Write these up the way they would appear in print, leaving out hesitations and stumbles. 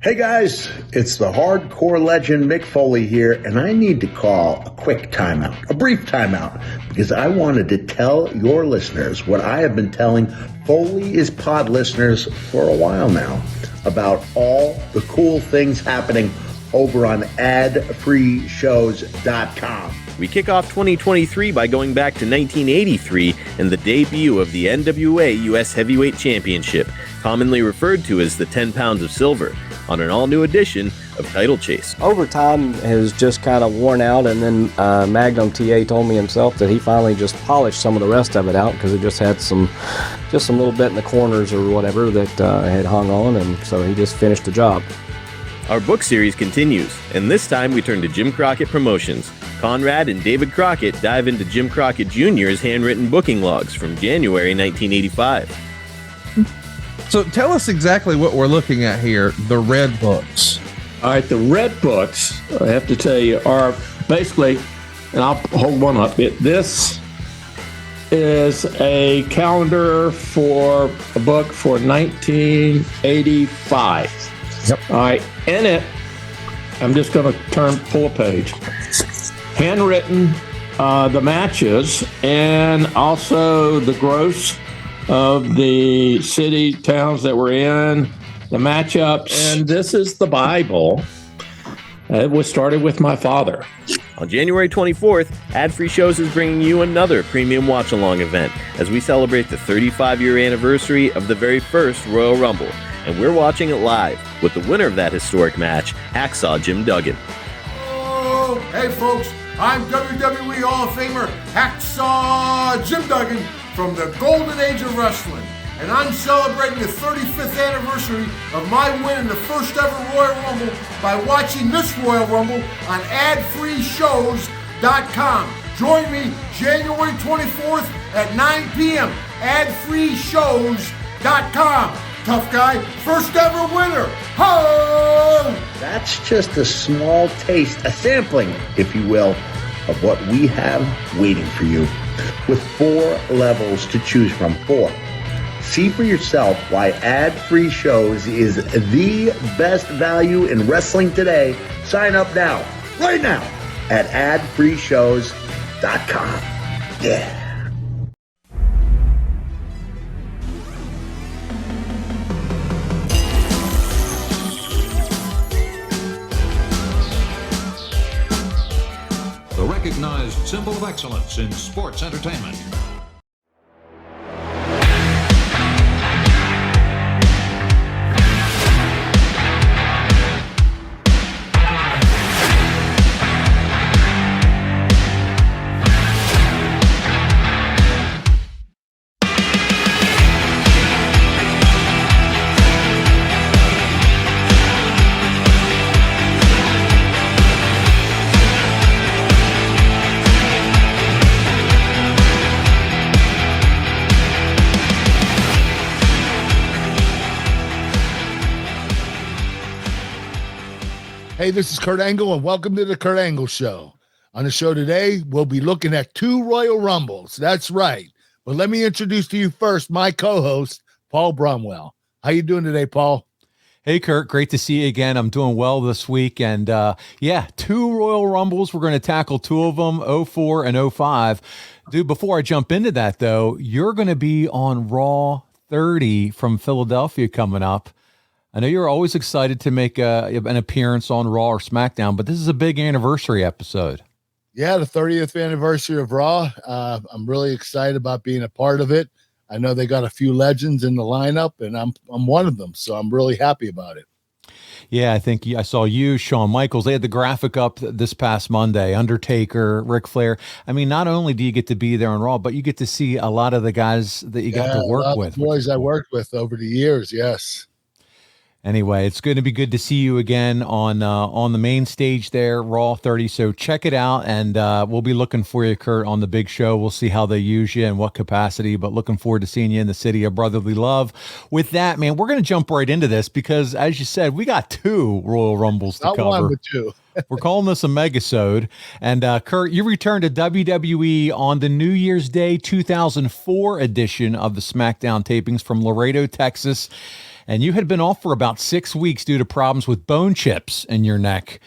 Hey guys, it's the hardcore legend Mick Foley here, and I need to call a quick timeout, a brief timeout, because I wanted to tell your listeners what I have been telling Foley is Pod listeners for a while now about all the cool things happening over on adfreeshows.com. We kick off 2023 by going back to 1983 and the debut of the NWA U.S. Heavyweight Championship, commonly referred to as the 10 Pounds of Silver, on an all-new edition of Title Chase. Overtime has just kind of worn out, and then Magnum TA told me himself that he finally just polished some of the rest of it out because it just had some little bit in the corners or whatever that had hung on, and so he just finished the job. Our book series continues, and this time we turn to Jim Crockett Promotions. Conrad and David Crockett dive into Jim Crockett Jr.'s handwritten booking logs from January 1985. So tell us exactly what we're looking at here, the red books. All right, the red books, I have to tell you, are basically, and I'll hold one up. This is a calendar for a book for 1985. Yep. All right, in it, I'm just going to pull a page. Handwritten, the matches, and also the gross of the city, towns that we're in, the matchups. And this is the Bible. It was started with my father. On January 24th, Ad Free Shows is bringing you another premium watch-along event as we celebrate the 35-year anniversary of the very first Royal Rumble. And we're watching it live with the winner of that historic match, Hacksaw Jim Duggan. Oh, hey folks, I'm WWE Hall of Famer Hacksaw Jim Duggan from the golden age of wrestling, and I'm celebrating the 35th anniversary of my win in the first ever Royal Rumble by watching this Royal Rumble on adfreeshows.com. Join me January 24th at 9 p.m. adfreeshows.com. Tough guy, first ever winner. Ho! That's just a small taste, a sampling, if you will, of what we have waiting for you. With 4 levels to choose from. 4. See for yourself why Ad-Free Shows is the best value in wrestling today. Sign up now, right now, at adfreeshows.com. Yeah. The recognized symbol of excellence in sports entertainment. Hey, this is Kurt Angle, and welcome to the Kurt Angle Show. On the show today, we'll be looking at 2 Royal Rumbles. That's right. But let me introduce to you first my co-host, Paul Bromwell. How you doing today, Paul? Hey, Kurt. Great to see you again. I'm doing well this week. And, 2 Royal Rumbles. We're going to tackle 2 of them, 04 and 05. Dude, before I jump into that, though, you're going to be on Raw 30 from Philadelphia coming up. I know you're always excited to make an appearance on Raw or SmackDown, but this is a big anniversary episode. Yeah, the 30th anniversary of Raw. I'm really excited about being a part of it. I know they got a few legends in the lineup, and I'm one of them, so I'm really happy about it. Yeah, I think I saw you, Shawn Michaels. They had the graphic up this past Monday, Undertaker, Ric Flair. I mean, not only do you get to be there on Raw, but you get to see a lot of the guys that you got to work with. Boys I worked with over the years, yes. Anyway, it's going to be good to see you again on the main stage there, Raw 30. So check it out, and we'll be looking for you, Kurt, on the Big Show. We'll see how they use you and what capacity, but looking forward to seeing you in the city of brotherly love. With that, man, we're going to jump right into this because, as you said, we got 2 Royal Rumbles to cover. Not one, but 2. We're calling this a Megasode. And Kurt, you returned to WWE on the New Year's Day 2004 edition of the SmackDown tapings from Laredo, Texas. and you had been off for about 6 weeks due to problems with bone chips in your neck.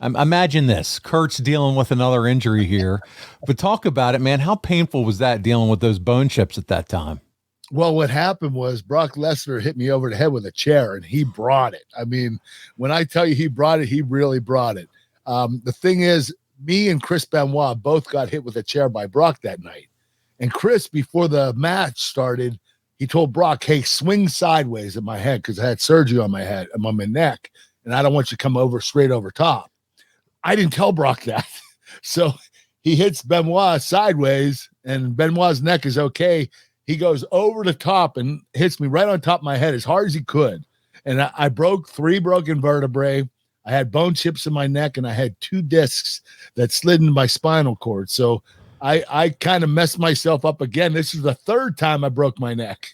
Imagine this. Kurt's dealing with another injury here, but talk about it, man. How painful was that dealing with those bone chips at that time? Well, what happened was Brock Lesnar hit me over the head with a chair, and he brought it. I mean, when I tell you he brought it, he really brought it. The thing is, me and Chris Benoit both got hit with a chair by Brock that night. And Chris, before the match started, he told Brock, hey, swing sideways at my head because I had surgery on my head, on my neck, and I don't want you to come over straight over top. I didn't tell Brock that. So he hits Benoit sideways, and Benoit's neck is okay. He goes over the top and hits me right on top of my head as hard as he could. And I broke 3 broken vertebrae. I had bone chips in my neck, and I had 2 discs that slid into my spinal cord. So I kind of messed myself up again. This is the 3rd time I broke my neck.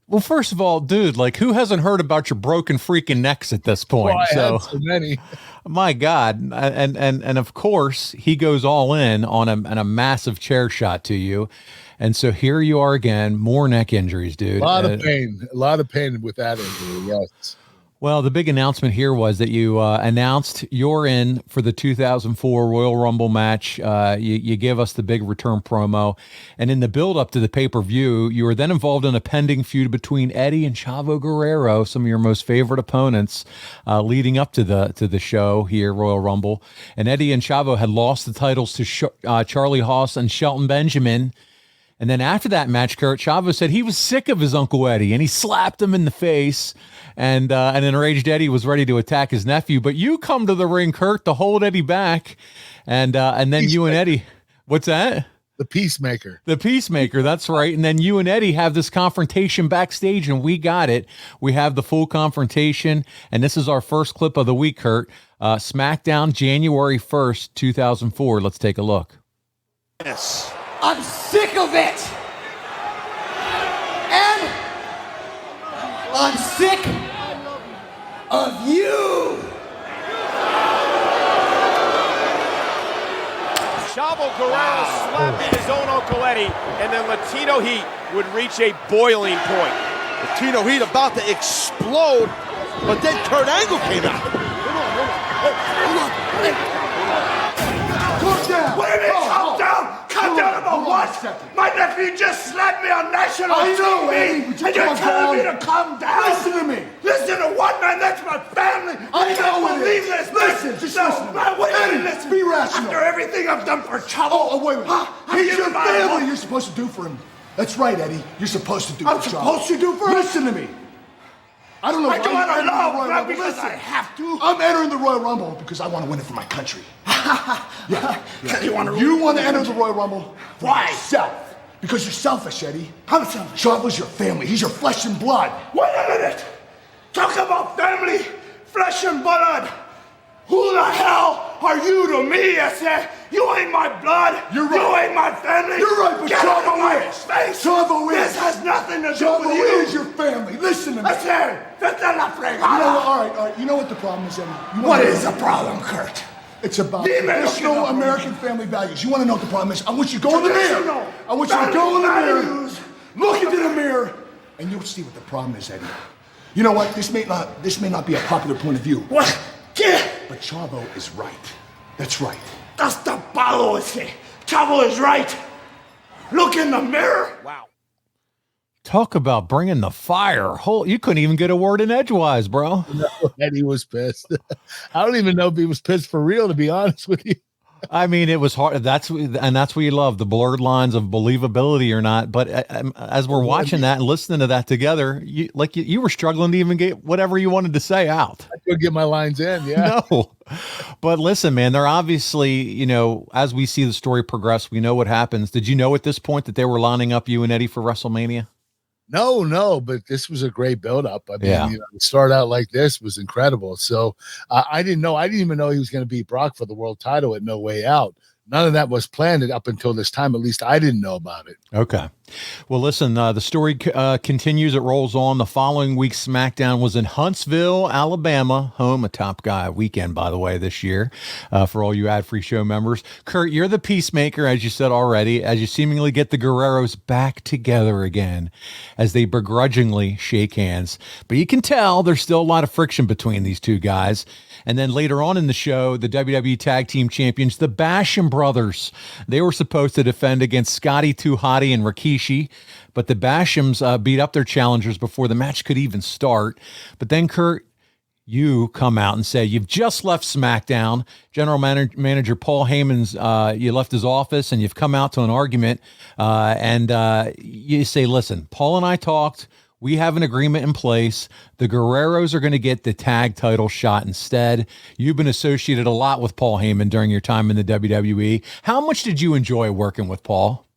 Well, first of all, dude, like, who hasn't heard about your broken freaking necks at this point? Well, I had so many. My God. And of course, he goes all in on a massive chair shot to you. And so here you are again, more neck injuries, dude. A lot of pain with that injury, yes. Well, the big announcement here was that you announced you're in for the 2004 Royal Rumble match. You give us the big return promo. And in the build-up to the pay-per-view, you were then involved in a pending feud between Eddie and Chavo Guerrero, some of your most favorite opponents, leading up to the show here, Royal Rumble. And Eddie and Chavo had lost the titles to Charlie Haas and Shelton Benjamin. And then after that match, Kurt, Chavo said he was sick of his Uncle Eddie, and he slapped him in the face. And an enraged Eddie was ready to attack his nephew. But you come to the ring, Kurt, to hold Eddie back. And then you and Eddie, what's that? The Peacemaker. The Peacemaker, that's right. And then you and Eddie have this confrontation backstage, and we got it. We have the full confrontation, and this is our first clip of the week, Kurt. SmackDown, January 1st, 2004. Let's take a look. Yes. I'm sick of it. And I'm sick of you. Chavo Guerrero slapping his own Uncle Eddie, and then Latino Heat would reach a boiling point. Latino Heat about to explode, but then Kurt Angle came out. Hold on. Calm down. What do you mean, calm down? Calm down about what? My nephew just slapped me on national TV, and you're telling me to calm down? Listen to me. Listen to what, man? That's my family. I can't believe this. Listen, just listen. Man, wait a minute. Listen. Be rational. After everything I've done for Chavo. Oh, wait a minute. He's your my family. life. You're supposed to do for him. That's right, Eddie. You're supposed to do I'm for Chavo. supposed to do for him? Listen to me. I don't know I why do you're it entering the alone, Royal not Rumble. because Listen, I have to. I'm entering the Royal Rumble because I want to win it for my country. Yeah. You want to enter the Royal Rumble? Why? Yourself. Because you're selfish, Eddie. I'm selfish. Chavo's your family. He's your flesh and blood. Wait a minute. Talk about family, flesh and blood. Who the hell are you to me? I said, you ain't my blood. You're right. You ain't my family. You're right, but Get out of my Chavo is. face. Chavo is. This has nothing to do Chavo with you. is your family. Listen to me. I said, vete a la fregada. You know what? All right. You know what the problem is, Eddie? What is the problem, Kurt? It's about Dime lo que traditional no- American family values. You want to know what the problem is? I want you to go in the mirror. Traditional I want you to go in the mirror. values. Look into the mirror, and you'll see what the problem is, Eddie. You know what? This may not be a popular point of view. What? ¿Qué? But Chavo is right. That's right. That's the palo ese. Chavo is right. Look in the mirror. Wow. Talk about bringing the fire. You couldn't even get a word in edgewise, bro. No, Eddie was pissed. I don't even know if he was pissed for real, to be honest with you. I mean, it was hard. That's what you love, the blurred lines of believability or not. But as we're watching that and listening to that together, you were struggling to even get whatever you wanted to say out. I could get my lines in, yeah. No, but listen, man, they're obviously, as we see the story progress, we know what happens. Did you know at this point that they were lining up you and Eddie for WrestleMania? No, but this was a great buildup. I mean, to start out like this was incredible. So I didn't know. I didn't even know he was going to beat Brock for the world title at No Way Out. None of that was planned up until this time. At least I didn't know about it. Okay. Well, listen, the story continues. It rolls on. The following week's SmackDown was in Huntsville, Alabama, home, a Top Guy weekend, by the way, this year, for all you ad-free show members. Kurt, you're the peacemaker, as you said already, as you seemingly get the Guerreros back together again as they begrudgingly shake hands. But you can tell there's still a lot of friction between these two guys. And then later on in the show, the WWE Tag Team Champions, the Basham Brothers, they were supposed to defend against Scotty 2 Hotty and Rikishi, but the Bashams beat up their challengers before the match could even start. But then, Kurt, you come out and say you've just left SmackDown. General Manager Paul Heyman's, you left his office and you've come out to an argument, and you say, listen, Paul and I talked. We have an agreement in place. The Guerreros are going to get the tag title shot instead. You've been associated a lot with Paul Heyman during your time in the WWE. How much did you enjoy working with Paul?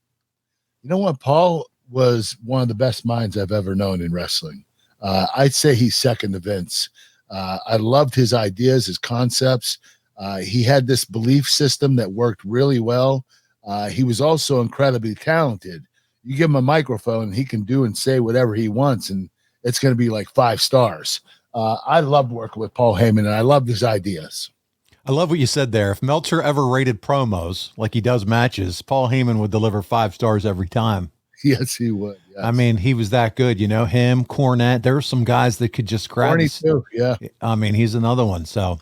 You know what? Paul was one of the best minds I've ever known in wrestling. I'd say he's second to Vince. I loved his ideas, his concepts. He had this belief system that worked really well. He was also incredibly talented. You give him a microphone, he can do and say whatever he wants, and it's going to be like 5 stars. I loved working with Paul Heyman, and I loved his ideas. I love what you said there. If Meltzer ever rated promos like he does matches, Paul Heyman would deliver 5 stars every time. Yes, he would. Yes. I mean, he was that good, you know, him, Cornette. There were some guys that could just grab his, too, yeah. I mean, he's another one. So,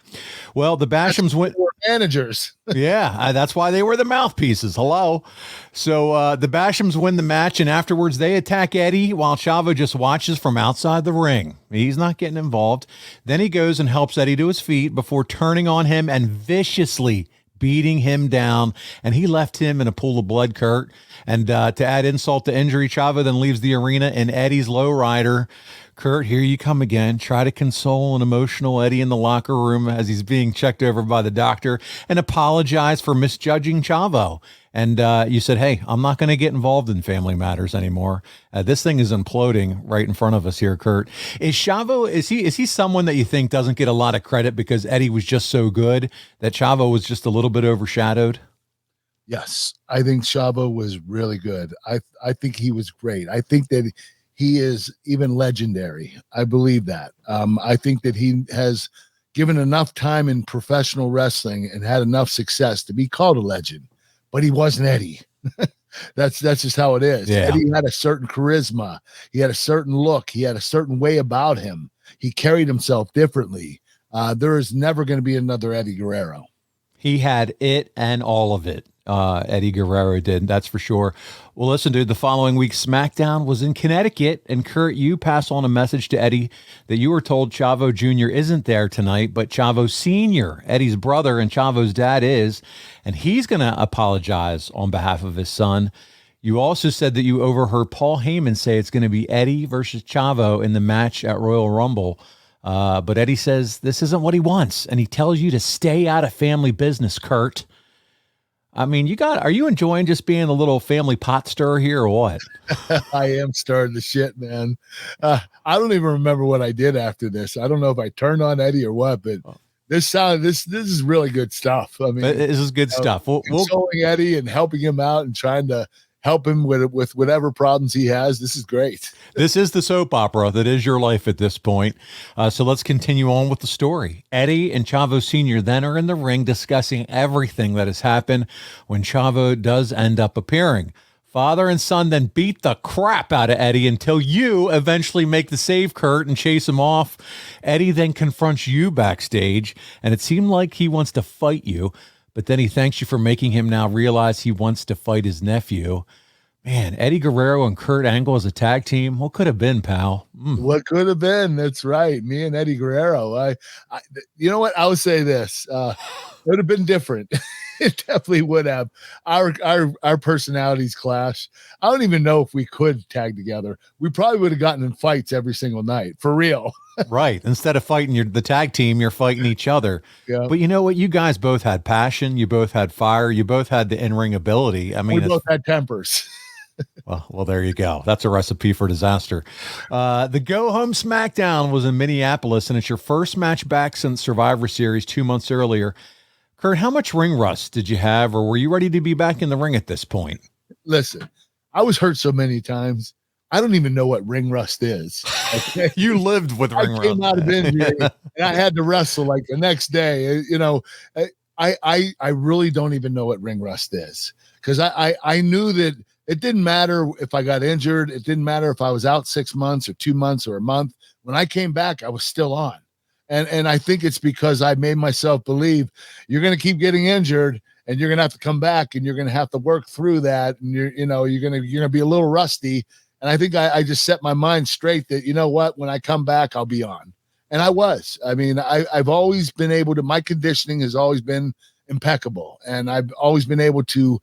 well, the Bashams went managers. Yeah, that's why they were the mouthpieces. Hello. So the Bashams win the match, and afterwards they attack Eddie while Chavo just watches from outside the ring. He's not getting involved. Then he goes and helps Eddie to his feet before turning on him and viciously beating him down, and he left him in a pool of blood, Kurt. And to add insult to injury, Chavo then leaves the arena in Eddie's lowrider. Kurt, here you come again. Try to console an emotional Eddie in the locker room as he's being checked over by the doctor and apologize for misjudging Chavo. And you said, hey, I'm not going to get involved in family matters anymore. This thing is imploding right in front of us here, Kurt. Is Chavo, is he someone that you think doesn't get a lot of credit because Eddie was just so good that Chavo was just a little bit overshadowed? Yes, I think Chavo was really good. I think he was great. I think that he is even legendary. I believe that. I think that he has given enough time in professional wrestling and had enough success to be called a legend, but he wasn't Eddie. That's just how it is. Yeah. Eddie had a certain charisma. He had a certain look. He had a certain way about him. He carried himself differently. There is never going to be another Eddie Guerrero. He had it and all of it. Eddie Guerrero did, that's for sure. Well, listen, dude, the following week SmackDown was in Connecticut, and Kurt, you pass on a message to Eddie that you were told Chavo Jr. isn't there tonight, but Chavo Sr., Eddie's brother and Chavo's dad, is, and he's going to apologize on behalf of his son. You also said that you overheard Paul Heyman say it's going to be Eddie versus Chavo in the match at Royal Rumble. But Eddie says this isn't what he wants, and he tells you to stay out of family business, Kurt. I mean, are you enjoying just being a little family pot stirrer here or what? I am stirring the shit, man. I don't even remember what I did after this. I don't know if I turned on Eddie or what, but this is really good stuff. I mean, this is good stuff. We'll consoling Eddie and helping him out and trying to help him with whatever problems he has. This is great. This is the soap opera that is your life at this point. So let's continue on with the story. Eddie and Chavo Sr. then are in the ring discussing everything that has happened when Chavo does end up appearing. Father and son then beat the crap out of Eddie until you eventually make the save, Kurt, and chase him off. Eddie then confronts you backstage, and it seemed like he wants to fight you. But then he thanks you for making him now realize he wants to fight his nephew. Man, Eddie Guerrero and Kurt Angle as a tag team. What could have been, pal? What could have been? That's right. Me and Eddie Guerrero. I you know what? I would say this. It would have been different. It definitely would have. Our personalities clash. I don't even know if we could tag together. We probably would have gotten in fights every single night. For real. Right. Instead of fighting the tag team, you're fighting each other. Yeah. But you know what? You guys both had passion. You both had fire. You both had the in-ring ability. I mean, we both had tempers. Well, there you go. That's a recipe for disaster. The go-home SmackDown was in Minneapolis, and it's your first match back since Survivor Series 2 months earlier. Kurt, how much ring rust did you have, or were you ready to be back in the ring at this point? Listen, I was hurt so many times. I don't even know what ring rust is. Okay? You lived with ring rust. I came out of injury and I had to wrestle like the next day. You know, I really don't even know what ring rust is, because I knew that it didn't matter if I got injured. It didn't matter if I was out 6 months or 2 months or a month. When I came back, I was still on. And I think it's because I made myself believe you're going to keep getting injured and you're going to have to come back and you're going to have to work through that. And you're going to be a little rusty. And I think I just set my mind straight that, you know what, when I come back, I'll be on. And I was. I mean, I've always been able to, my conditioning has always been impeccable. And I've always been able to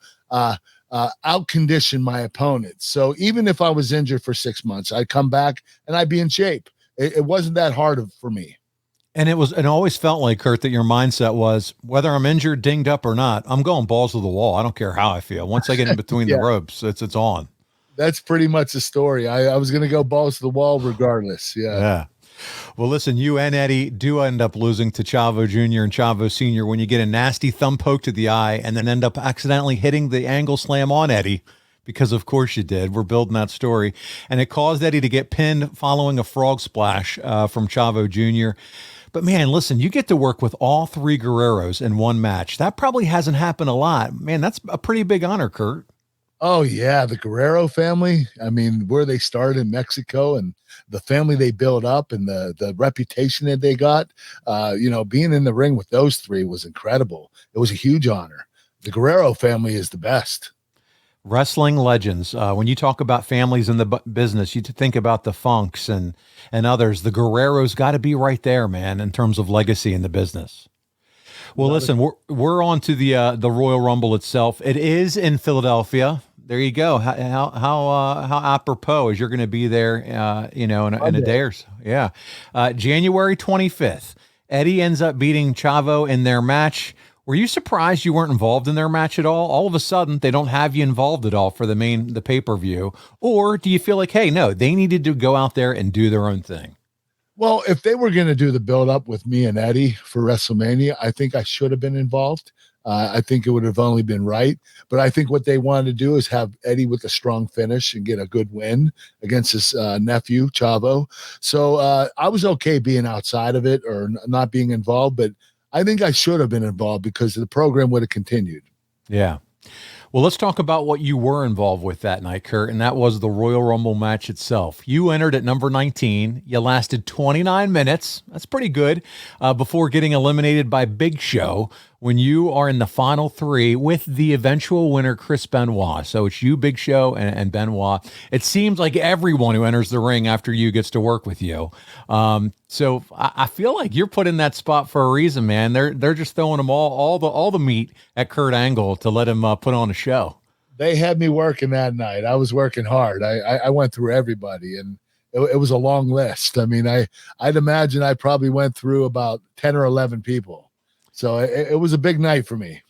out-condition my opponents. So even if I was injured for 6 months, I'd come back and I'd be in shape. It wasn't that hard for me. And it always felt like, Kurt, that your mindset was, whether I'm injured, dinged up or not, I'm going balls to the wall. I don't care how I feel. Once I get in between the ropes, it's on. That's pretty much the story. I was going to go balls to the wall regardless. Yeah. Well, listen, you and Eddie do end up losing to Chavo Jr. and Chavo Sr. when you get a nasty thumb poke to the eye and then end up accidentally hitting the angle slam on Eddie, because of course you did. We're building that story. And it caused Eddie to get pinned following a frog splash from Chavo Jr. But man, listen, you get to work with all three Guerreros in one match. That probably hasn't happened a lot. Man, that's a pretty big honor, Kurt. Oh, yeah. The Guerrero family. I mean, where they started in Mexico and the family they built up and the reputation that they got, being in the ring with those three was incredible. It was a huge honor. The Guerrero family is the best. Wrestling legends. When you talk about families in the business, you think about the Funks and others. The Guerreros got to be right there, man, in terms of legacy in the business. Well, listen, we're on to the Royal Rumble itself. It is in Philadelphia. There you go. How apropos is you're going to be there, in a day or so. Yeah. January 25th, Eddie ends up beating Chavo in their match. Were you surprised you weren't involved in their match at all? All of a sudden, they don't have you involved at all for the pay-per-view. Or do you feel like, hey, no, they needed to go out there and do their own thing? Well, if they were going to do the build-up with me and Eddie for WrestleMania, I think I should have been involved. I think it would have only been right. But I think what they wanted to do is have Eddie with a strong finish and get a good win against his nephew, Chavo. So I was okay being outside of it or not being involved, but I think I should have been involved because the program would have continued. Yeah. Well, let's talk about what you were involved with that night, Kurt, and that was the Royal Rumble match itself. You entered at number 19. You lasted 29 minutes. That's pretty good, before getting eliminated by Big Show when you are in the final three with the eventual winner, Chris Benoit. So it's you, Big Show, and Benoit. It seems like everyone who enters the ring after you gets to work with you. So I feel like you're put in that spot for a reason, man. They're just throwing them all the meat at Kurt Angle to let him put on a show. They had me working that night. I was working hard. I went through everybody, and it was a long list. I mean, I'd imagine I probably went through about 10 or 11 people. So it was a big night for me.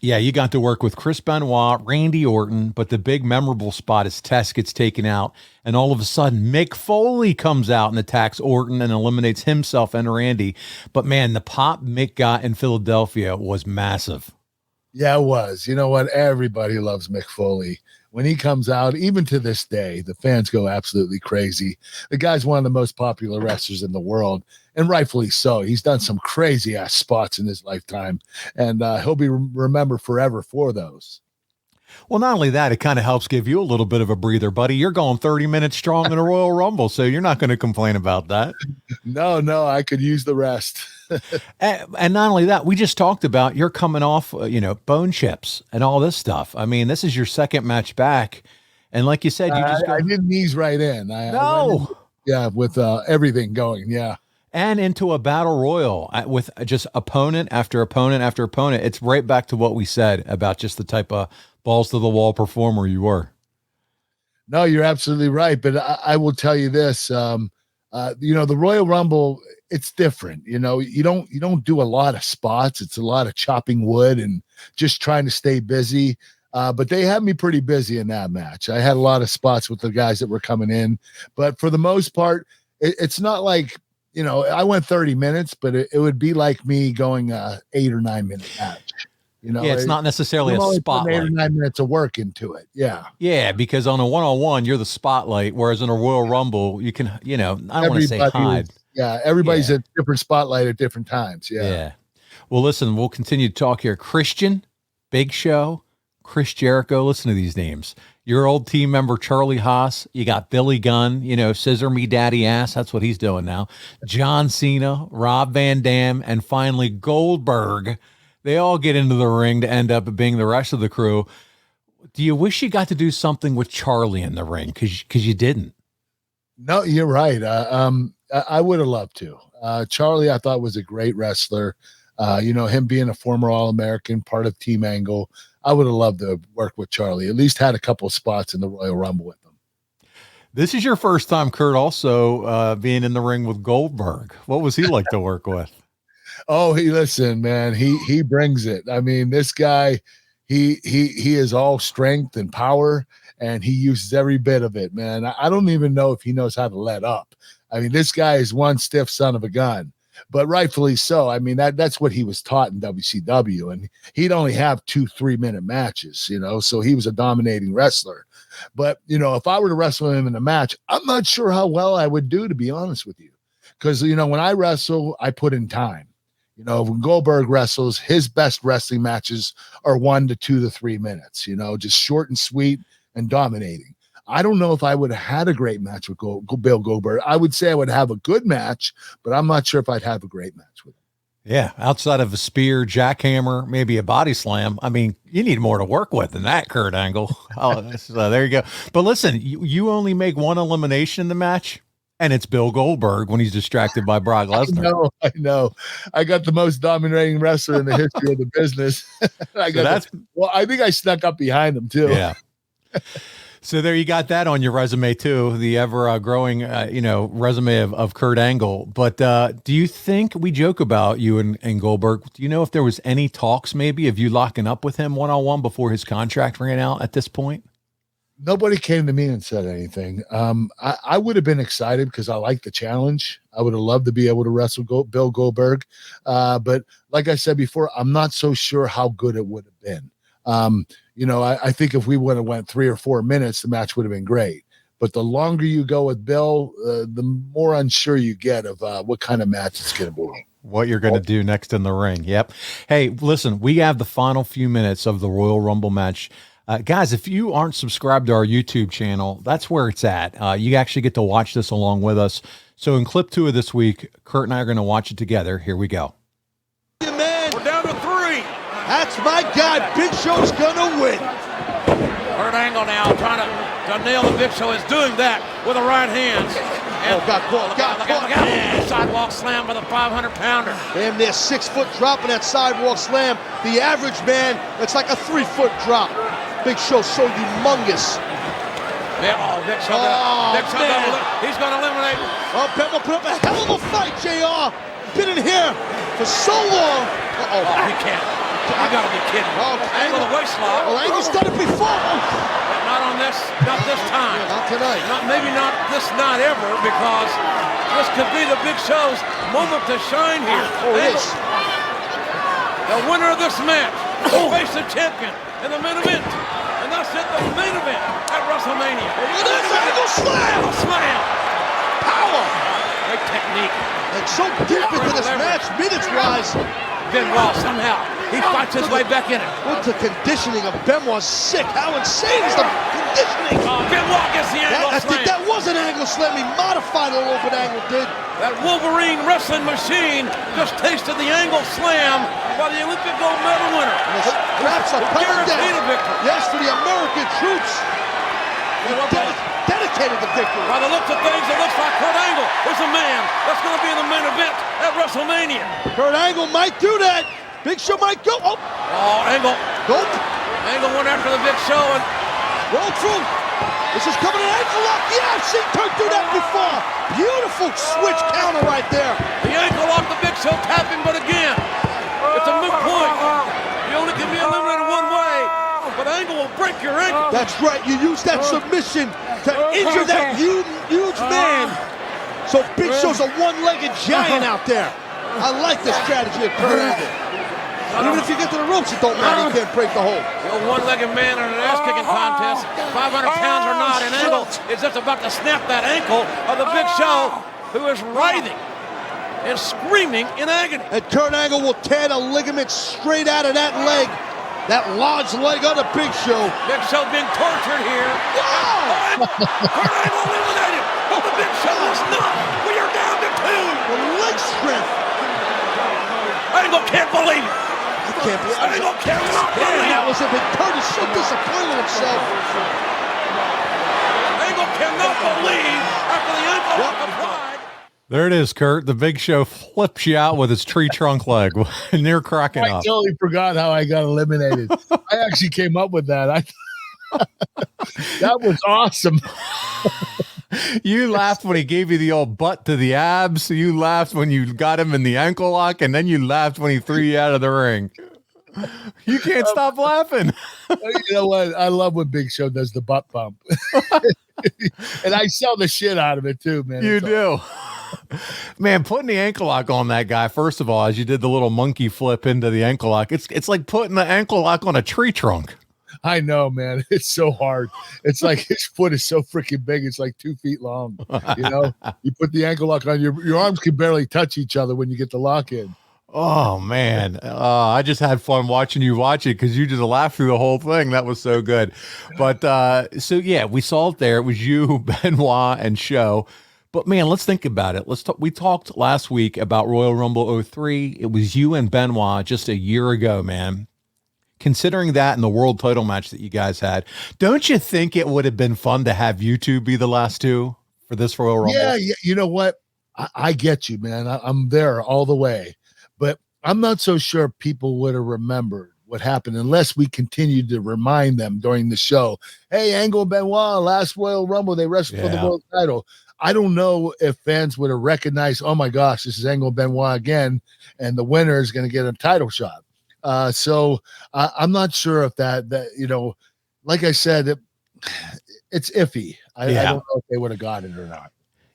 Yeah, you got to work with Chris Benoit, Randy Orton, but the big memorable spot is Test gets taken out, and all of a sudden Mick Foley comes out and attacks Orton and eliminates himself and Randy. But man, the pop Mick got in Philadelphia was massive. Yeah, it was. You know what? Everybody loves Mick Foley. When he comes out, even to this day, the fans go absolutely crazy. The guy's one of the most popular wrestlers in the world, and rightfully so. He's done some crazy-ass spots in his lifetime, and he'll be remembered forever for those. Well, not only that, it kind of helps give you a little bit of a breather, buddy. You're going 30 minutes strong in a Royal Rumble, so you're not going to complain about that. No, I could use the rest. And not only that, we just talked about you're coming off, bone chips and all this stuff. I mean, this is your second match back. And like you said, I didn't ease right in. With everything going. Yeah. And into a battle royal with just opponent after opponent after opponent. It's right back to what we said about just the type of balls to the wall performer you were. No, you're absolutely right. But I will tell you this, the Royal Rumble, it's different. You don't do a lot of spots. It's a lot of chopping wood and just trying to stay busy. But they had me pretty busy in that match. I had a lot of spots with the guys that were coming in, but for the most part, it's not like, I went 30 minutes, but it would be like me going 8 or 9 minute match. You know, yeah, it's not necessarily a spotlight. 8 or 9 minutes of work into it. Yeah. Yeah, because on a one-on-one, you're the spotlight, whereas in a Royal Rumble, you can, you know, I don't want to say hide. Everybody's a different spotlight at different times. Yeah. Well, listen, we'll continue to talk here. Christian, Big Show, Chris Jericho. Listen to these names. Your old team member, Charlie Haas. You got Billy Gunn, you know, Scissor Me Daddy Ass. That's what he's doing now. John Cena, Rob Van Dam, and finally Goldberg. They all get into the ring to end up being the rest of the crew. Do you wish you got to do something with Charlie in the ring? Because you didn't. No, you're right. I would have loved to. Charlie, I thought, was a great wrestler. You know, him being a former All-American, part of Team Angle, I would have loved to work with Charlie. At least had a couple of spots in the Royal Rumble with him. This is your first time, Kurt, also being in the ring with Goldberg. What was he like to work with? Oh, listen, man, he brings it. I mean, this guy, he is all strength and power, and he uses every bit of it, man. I don't even know if he knows how to let up. I mean, this guy is one stiff son of a gun, but rightfully so. I mean, that's what he was taught in WCW, and he'd only have 2-3 minute matches, you know, so he was a dominating wrestler. But, you know, if I were to wrestle him in a match, I'm not sure how well I would do, to be honest with you, because, you know, when I wrestle, I put in time. You know, when Goldberg wrestles, his best wrestling matches are 1 to 2 to 3 minutes, you know, just short and sweet and dominating. I don't know if I would have had a great match with Bill Goldberg. I would say I would have a good match, but I'm not sure if I'd have a great match with him. Yeah, outside of a spear, jackhammer, maybe a body slam. I mean, you need more to work with than that, Kurt Angle. Oh, so there you go. But listen, you only make one elimination in the match. And it's Bill Goldberg when he's distracted by Brock Lesnar. I know. I got the most dominating wrestler in the history of the business. I think I snuck up behind him too. Yeah. So there you got that on your resume too, the ever growing, resume of Kurt Angle. But do you think, we joke about you and Goldberg, do you know if there was any talks maybe of you locking up with him one-on-one before his contract ran out at this point? Nobody came to me and said anything. I would have been excited because I like the challenge. I would have loved to be able to wrestle Bill Goldberg. But like I said before, I'm not so sure how good it would have been. You know, I think if we would have went 3 or 4 minutes, the match would have been great. But the longer you go with Bill, the more unsure you get of what kind of match it's going to be. What you're going to do next in the ring. Yep. Hey, listen, we have the final few minutes of the Royal Rumble match. Guys, if you aren't subscribed to our YouTube channel, that's where it's at. You actually get to watch this along with us. So in clip 2 of this week, Kurt and I are going to watch it together. Here we go. Man, We're down to 3. that's my guy. Big Show's gonna win. Kurt Angle now trying to nail the Big Show, is doing that with the right hand. And got caught. Sidewalk slam with a 500-pounder. Damn near 6 foot drop in that sidewalk slam. The average man, it's like a 3 foot drop. Big Show so humongous. Yeah, Big Show. He's going to eliminate. Oh, Benoit put up a hell of a fight, JR. Been in here for so long. Oh, he can't. You got to be kidding. Oh, Angle the waist lock. Oh, Angle's done it before. But not on this, not this time. Yeah, not tonight. Maybe not this night ever, because this could be the Big Show's moment to shine here. Oh, it is. The winner of this match will face the champion in the main event. And that's it, the main event at WrestleMania. Look at this Angle slam! Slam! Power! Great technique. And so deep into this match, minutes-wise. Benoit somehow, he fights his way back in it. Look, the conditioning of Benoit's sick. How insane is the conditioning? Benoit gets the angle I slam. think that was an angle slam. He modified it a little bit, Angle did. That Wolverine wrestling machine just tasted the angle slam by the Olympic gold medal winner. And his straps are coming down. Guaranteed a victory. Yes, for the American troops. Dedicated to victory. By the looks of things, it looks like Kurt Angle is the man that's going to be in the main event at WrestleMania. Kurt Angle might do that. Big Show might go. Oh, Angle. Nope. Angle went after the Big Show and roll through. This is coming an ankle lock. Yeah, I've seen Kurt do that before. Beautiful switch counter right there. the ankle lock, the Big Show tapping, but again, it's a moot point. You only can be eliminated one way, but Angle will break your ankle. That's right. You use that submission to injure that huge man. So Big Show's a one-legged giant out there. I like the strategy of Kurt Angle. And even if you get to the ropes, it don't matter. You can't break the hold. The old one-legged man in an ass-kicking contest, 500 pounds or not, and Angle is just about to snap that ankle of the Big Show, who is writhing and screaming in agony. And Kurt Angle will tear the ligament straight out of that leg. That large leg of the Big Show. Big Show being tortured here. Wow! Kurt Angle eliminated. But the Big Show is not. We are down to 2. The leg strength. Angle can't believe it. I can't believe it. Angle cannot believe That it. was it. But Kurt is so disappointed in himself. Angle cannot believe after the ankle lock applied. There it is, Kurt. The Big Show flips you out with his tree trunk leg. Near cracking I up. totally forgot how I got eliminated. I actually came up with that. That was awesome. You laughed when he gave you the old butt to the abs. You laughed when you got him in the ankle lock, and then you laughed when he threw you out of the ring. You can't stop laughing. You know what? I love when Big Show does the butt bump. And I sell the shit out of it too, man. You do. Man, putting the ankle lock on that guy, first of all, as you did the little monkey flip into the ankle lock, it's like putting the ankle lock on a tree trunk. I know, man. It's so hard. It's like his foot is so freaking big. It's like 2 feet long. You know, you put the ankle lock on, your arms can barely touch each other when you get the lock in. Oh, man. I just had fun watching you watch it because you just laughed through the whole thing. That was so good. But so, yeah, we saw it there. It was you, Benoit, and Show. But, man, let's think about it. We talked last week about Royal Rumble 03. It was you and Benoit just a year ago, man. Considering that and the world title match that you guys had, don't you think it would have been fun to have you two be the last two for this Royal Rumble? Yeah, you know what? I get you, man. I'm there all the way. But I'm not so sure people would have remembered what happened unless we continued to remind them during the show. Hey, Angle and Benoit, last Royal Rumble, they wrestled for the world title. I don't know if fans would have recognized, oh my gosh, this is Angle and Benoit again, and the winner is going to get a title shot. So I'm not sure if that you know, like I said, it's iffy. I don't know if they would have got it or not.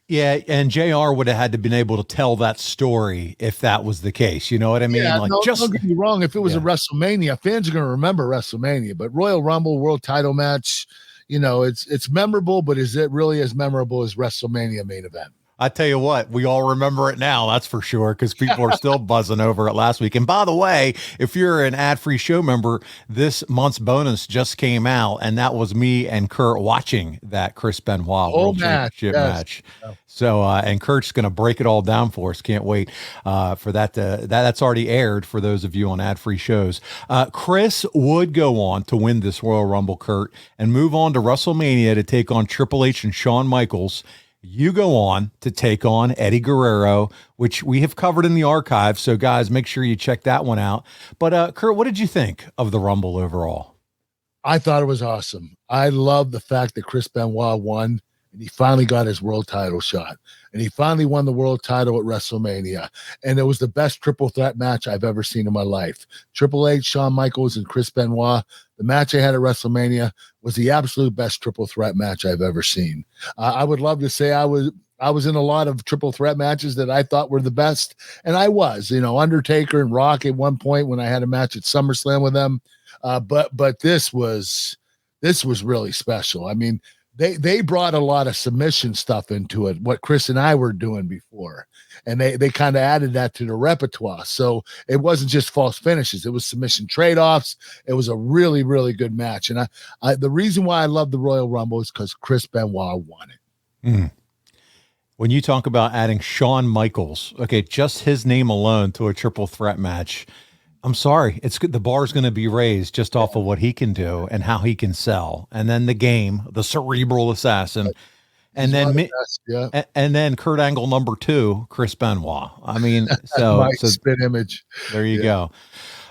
Yeah, and JR would have had to been able to tell that story if that was the case. You know what I mean? Yeah, like, don't get me wrong. If it was a WrestleMania, fans are going to remember WrestleMania. But Royal Rumble, World Title match, you know, it's memorable. But is it really as memorable as WrestleMania main event? I tell you what, we all remember it now, that's for sure, because people are still buzzing over it last week. And by the way, if you're an ad-free show member, this month's bonus just came out, and that was me and Kurt watching that Chris Benoit World Championship match. So, and Kurt's going to break it all down for us. Can't wait for that. That's already aired for those of you on ad-free shows. Chris would go on to win this Royal Rumble, Kurt, and move on to WrestleMania to take on Triple H and Shawn Michaels. You go on to take on Eddie Guerrero, which we have covered in the archive. So, guys, make sure you check that one out. But, Kurt, what did you think of the Rumble overall? I thought it was awesome. I love the fact that Chris Benoit won, and he finally got his world title shot. And he finally won the world title at WrestleMania. And it was the best triple threat match I've ever seen in my life. Triple H, Shawn Michaels, and Chris Benoit. The match I had at WrestleMania was the absolute best triple threat match I've ever seen. I would love to say I was in a lot of triple threat matches that I thought were the best. And I was, you know, Undertaker and Rock at one point when I had a match at SummerSlam with them. But this was really special. I mean, they brought a lot of submission stuff into it, what Chris and I were doing before. And they kind of added that to the repertoire. So it wasn't just false finishes. It was submission trade-offs. It was a really, really good match. And the reason why I love the Royal Rumble is because Chris Benoit won it. Mm. When you talk about adding Shawn Michaels, okay, just his name alone to a triple threat match, I'm sorry, the bar's going to be raised just off of what he can do and how he can sell, and then the game, the cerebral assassin, and then Kurt Angle number 2, Chris Benoit. I mean, so spit image. There you go.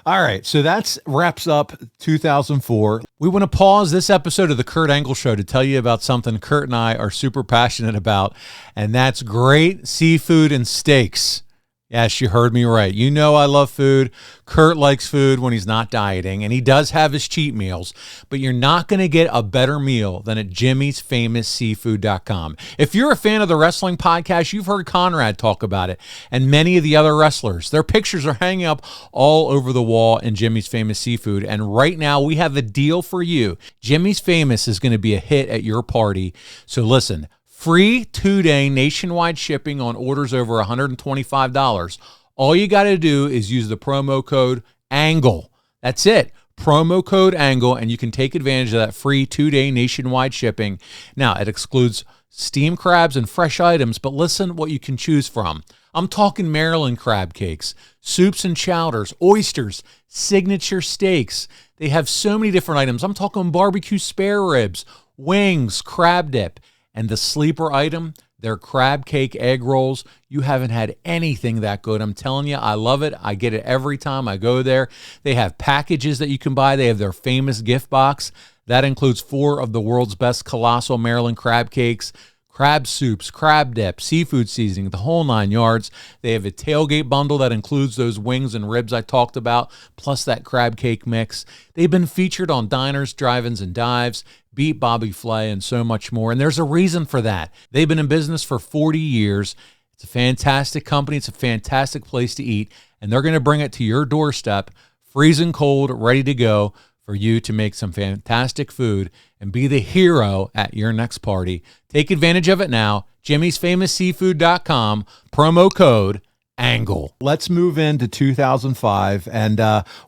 All right, so that wraps up 2004. We want to pause this episode of the Kurt Angle Show to tell you about something Kurt and I are super passionate about, and that's great seafood and steaks. Yes, you heard me right. You know I love food. Kurt likes food when he's not dieting, and he does have his cheat meals, but you're not going to get a better meal than at jimmysfamousseafood.com. If you're a fan of the wrestling podcast, you've heard Conrad talk about it, and many of the other wrestlers. Their pictures are hanging up all over the wall in Jimmy's Famous Seafood, and right now we have a deal for you. Jimmy's Famous is going to be a hit at your party, so listen. Free 2-day nationwide shipping on orders over $125. All you got to do is use the promo code ANGLE. That's it. Promo code ANGLE, and you can take advantage of that free 2-day nationwide shipping. Now, it excludes steamed crabs and fresh items, but listen what you can choose from. I'm talking Maryland crab cakes, soups and chowders, oysters, signature steaks. They have so many different items. I'm talking barbecue spare ribs, wings, crab dip. And the sleeper item, their crab cake egg rolls. You haven't had anything that good. I'm telling you, I love it. I get it every time I go there. They have packages that you can buy. They have their famous gift box. That includes 4 of the world's best colossal Maryland crab cakes, crab soups, crab dip, seafood seasoning, the whole 9 yards. They have a tailgate bundle that includes those wings and ribs I talked about, plus that crab cake mix. They've been featured on diners, drive-ins, and dives, Beat Bobby Flay, and so much more. And there's a reason for that. They've been in business for 40 years. It's a fantastic company. It's a fantastic place to eat. And they're going to bring it to your doorstep, freezing cold, ready to go for you to make some fantastic food and be the hero at your next party. Take advantage of it now. Jimmy'sFamousSeafood.com, promo code ANGLE. Let's move into 2005, and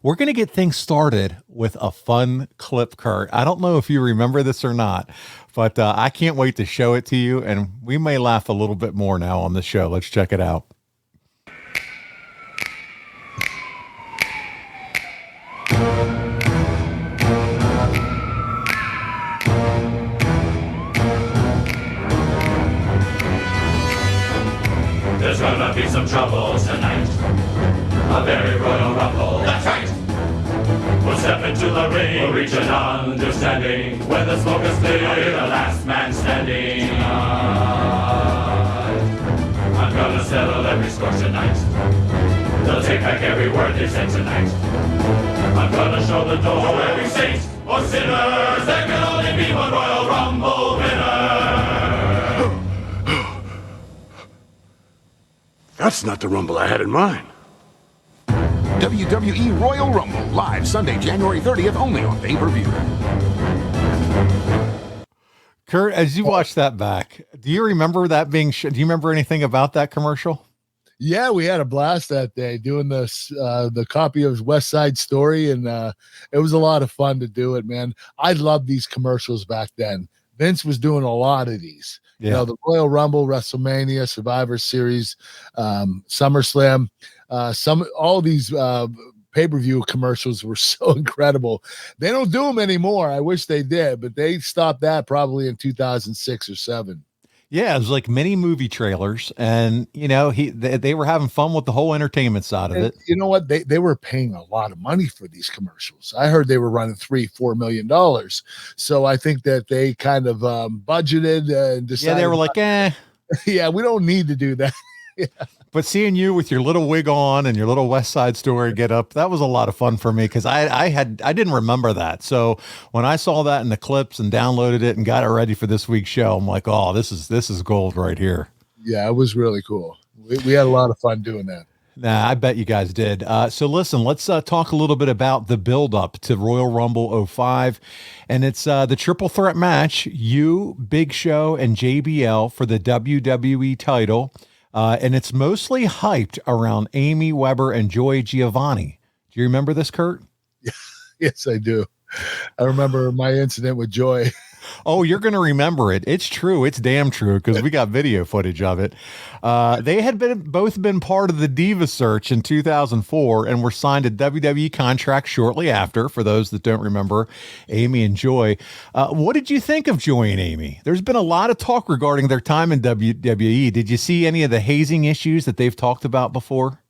we're going to get things started with a fun clip, Kurt. I don't know if you remember this or not, but I can't wait to show it to you, and we may laugh a little bit more now on the show. Let's check it out. There's gonna be some trouble tonight. A very royal rumble. That's right. We'll step into the ring. We'll reach an understanding. When the smoke is clear, I'll be the last man standing. I'm gonna settle every score tonight. They'll take back every word they said tonight. I'm gonna show the door to every saint or sinner. There can only be one Royal Rumble winner. That's not the Rumble I had in mind. WWE Royal Rumble, live Sunday, January 30th, only on pay-per-view. Kurt, as you watch that back, do you remember that being do you remember anything about that commercial? Yeah, we had a blast that day doing this, the copy of West Side Story, and it was a lot of fun to do it, man. I loved these commercials back then. Vince was doing a lot of these. Yeah. You know, the Royal Rumble, WrestleMania, Survivor Series, SummerSlam, all these pay-per-view commercials were so incredible. They don't do them anymore. I wish they did, but they stopped that probably in 2006 or 7. Yeah, it was like mini movie trailers, and you know they were having fun with the whole entertainment side of it. You know what? They were paying a lot of money for these commercials. I heard they were running $3-4 million. So I think that they kind of budgeted and decided. Yeah, they were like, yeah, we don't need to do that. Yeah. But seeing you with your little wig on and your little West Side Story get up, that was a lot of fun for me because I didn't remember that. So when I saw that in the clips and downloaded it and got it ready for this week's show, I'm like, oh, this is gold right here. Yeah, it was really cool. We had a lot of fun doing that. Nah, I bet you guys did. So listen, let's talk a little bit about the build-up to Royal Rumble 05. And it's the triple threat match, you, Big Show, and JBL for the WWE title. And it's mostly hyped around Amy Weber and Joy Giovanni. Do you remember this, Kurt? Yes, I do. I remember my incident with Joy. Oh, you're going to remember it. It's true. It's damn true because we got video footage of it. They had both been part of the Diva search in 2004 and were signed a WWE contract shortly after, for those that don't remember, Amy and Joy. What did you think of Joy and Amy? There's been a lot of talk regarding their time in WWE. Did you see any of the hazing issues that they've talked about before?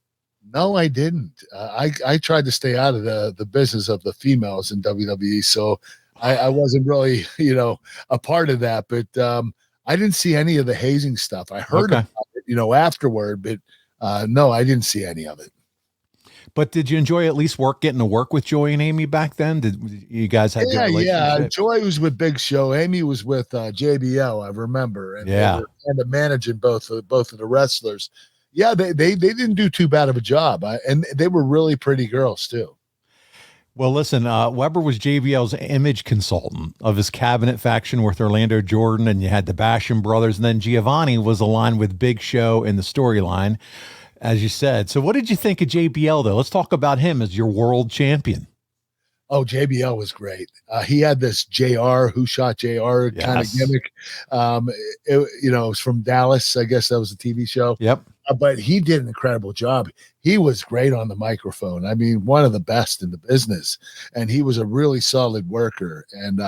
No, I didn't. I tried to stay out of the business of the females in WWE, so I wasn't really, a part of that. But I didn't see any of the hazing stuff. I heard about it, afterward, but No, I didn't see any of it. But did you enjoy at least getting to work with Joy and Amy back then? Did you guys have good relationship? Yeah. Joy was with Big Show. Amy was with JBL, I remember. And yeah. They were kind of managing both of the wrestlers. Yeah, they didn't do too bad of a job. And they were really pretty girls, too. Well, listen, Weber was JBL's image consultant of his cabinet faction with Orlando Jordan, and you had the Basham brothers, and then Giovanni was aligned with Big Show in the storyline, as you said. So what did you think of JBL, though? Let's talk about him as your world champion. Oh, JBL was great. He had this JR, Who Shot JR kind of gimmick. It was from Dallas. I guess that was a TV show. Yep. But he did an incredible job. He was great on the microphone. I mean, one of the best in the business. And he was a really solid worker. And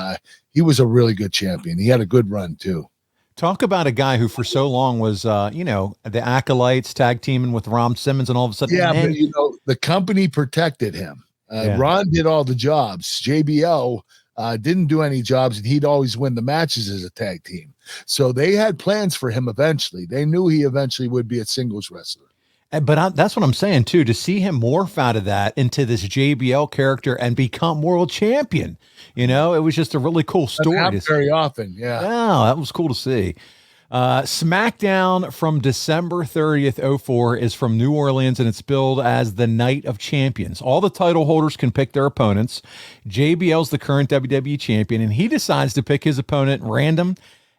he was a really good champion. He had a good run, too. Talk about a guy who for so long was, the Acolytes tag teaming with Ron Simmons, and all of a sudden. Yeah, but, the company protected him. Ron did all the jobs. JBL didn't do any jobs, and he'd always win the matches as a tag team. So they had plans for him eventually. They knew he eventually would be a singles wrestler. But that's what I'm saying, too, to see him morph out of that into this JBL character and become world champion. It was just a really cool story. That happens very often, yeah. Yeah, that was cool to see. SmackDown from December 30th, 04 is from New Orleans, and it's billed as the Night of Champions. All the title holders can pick their opponents. JBL's the current WWE champion, and he decides to pick his opponent random,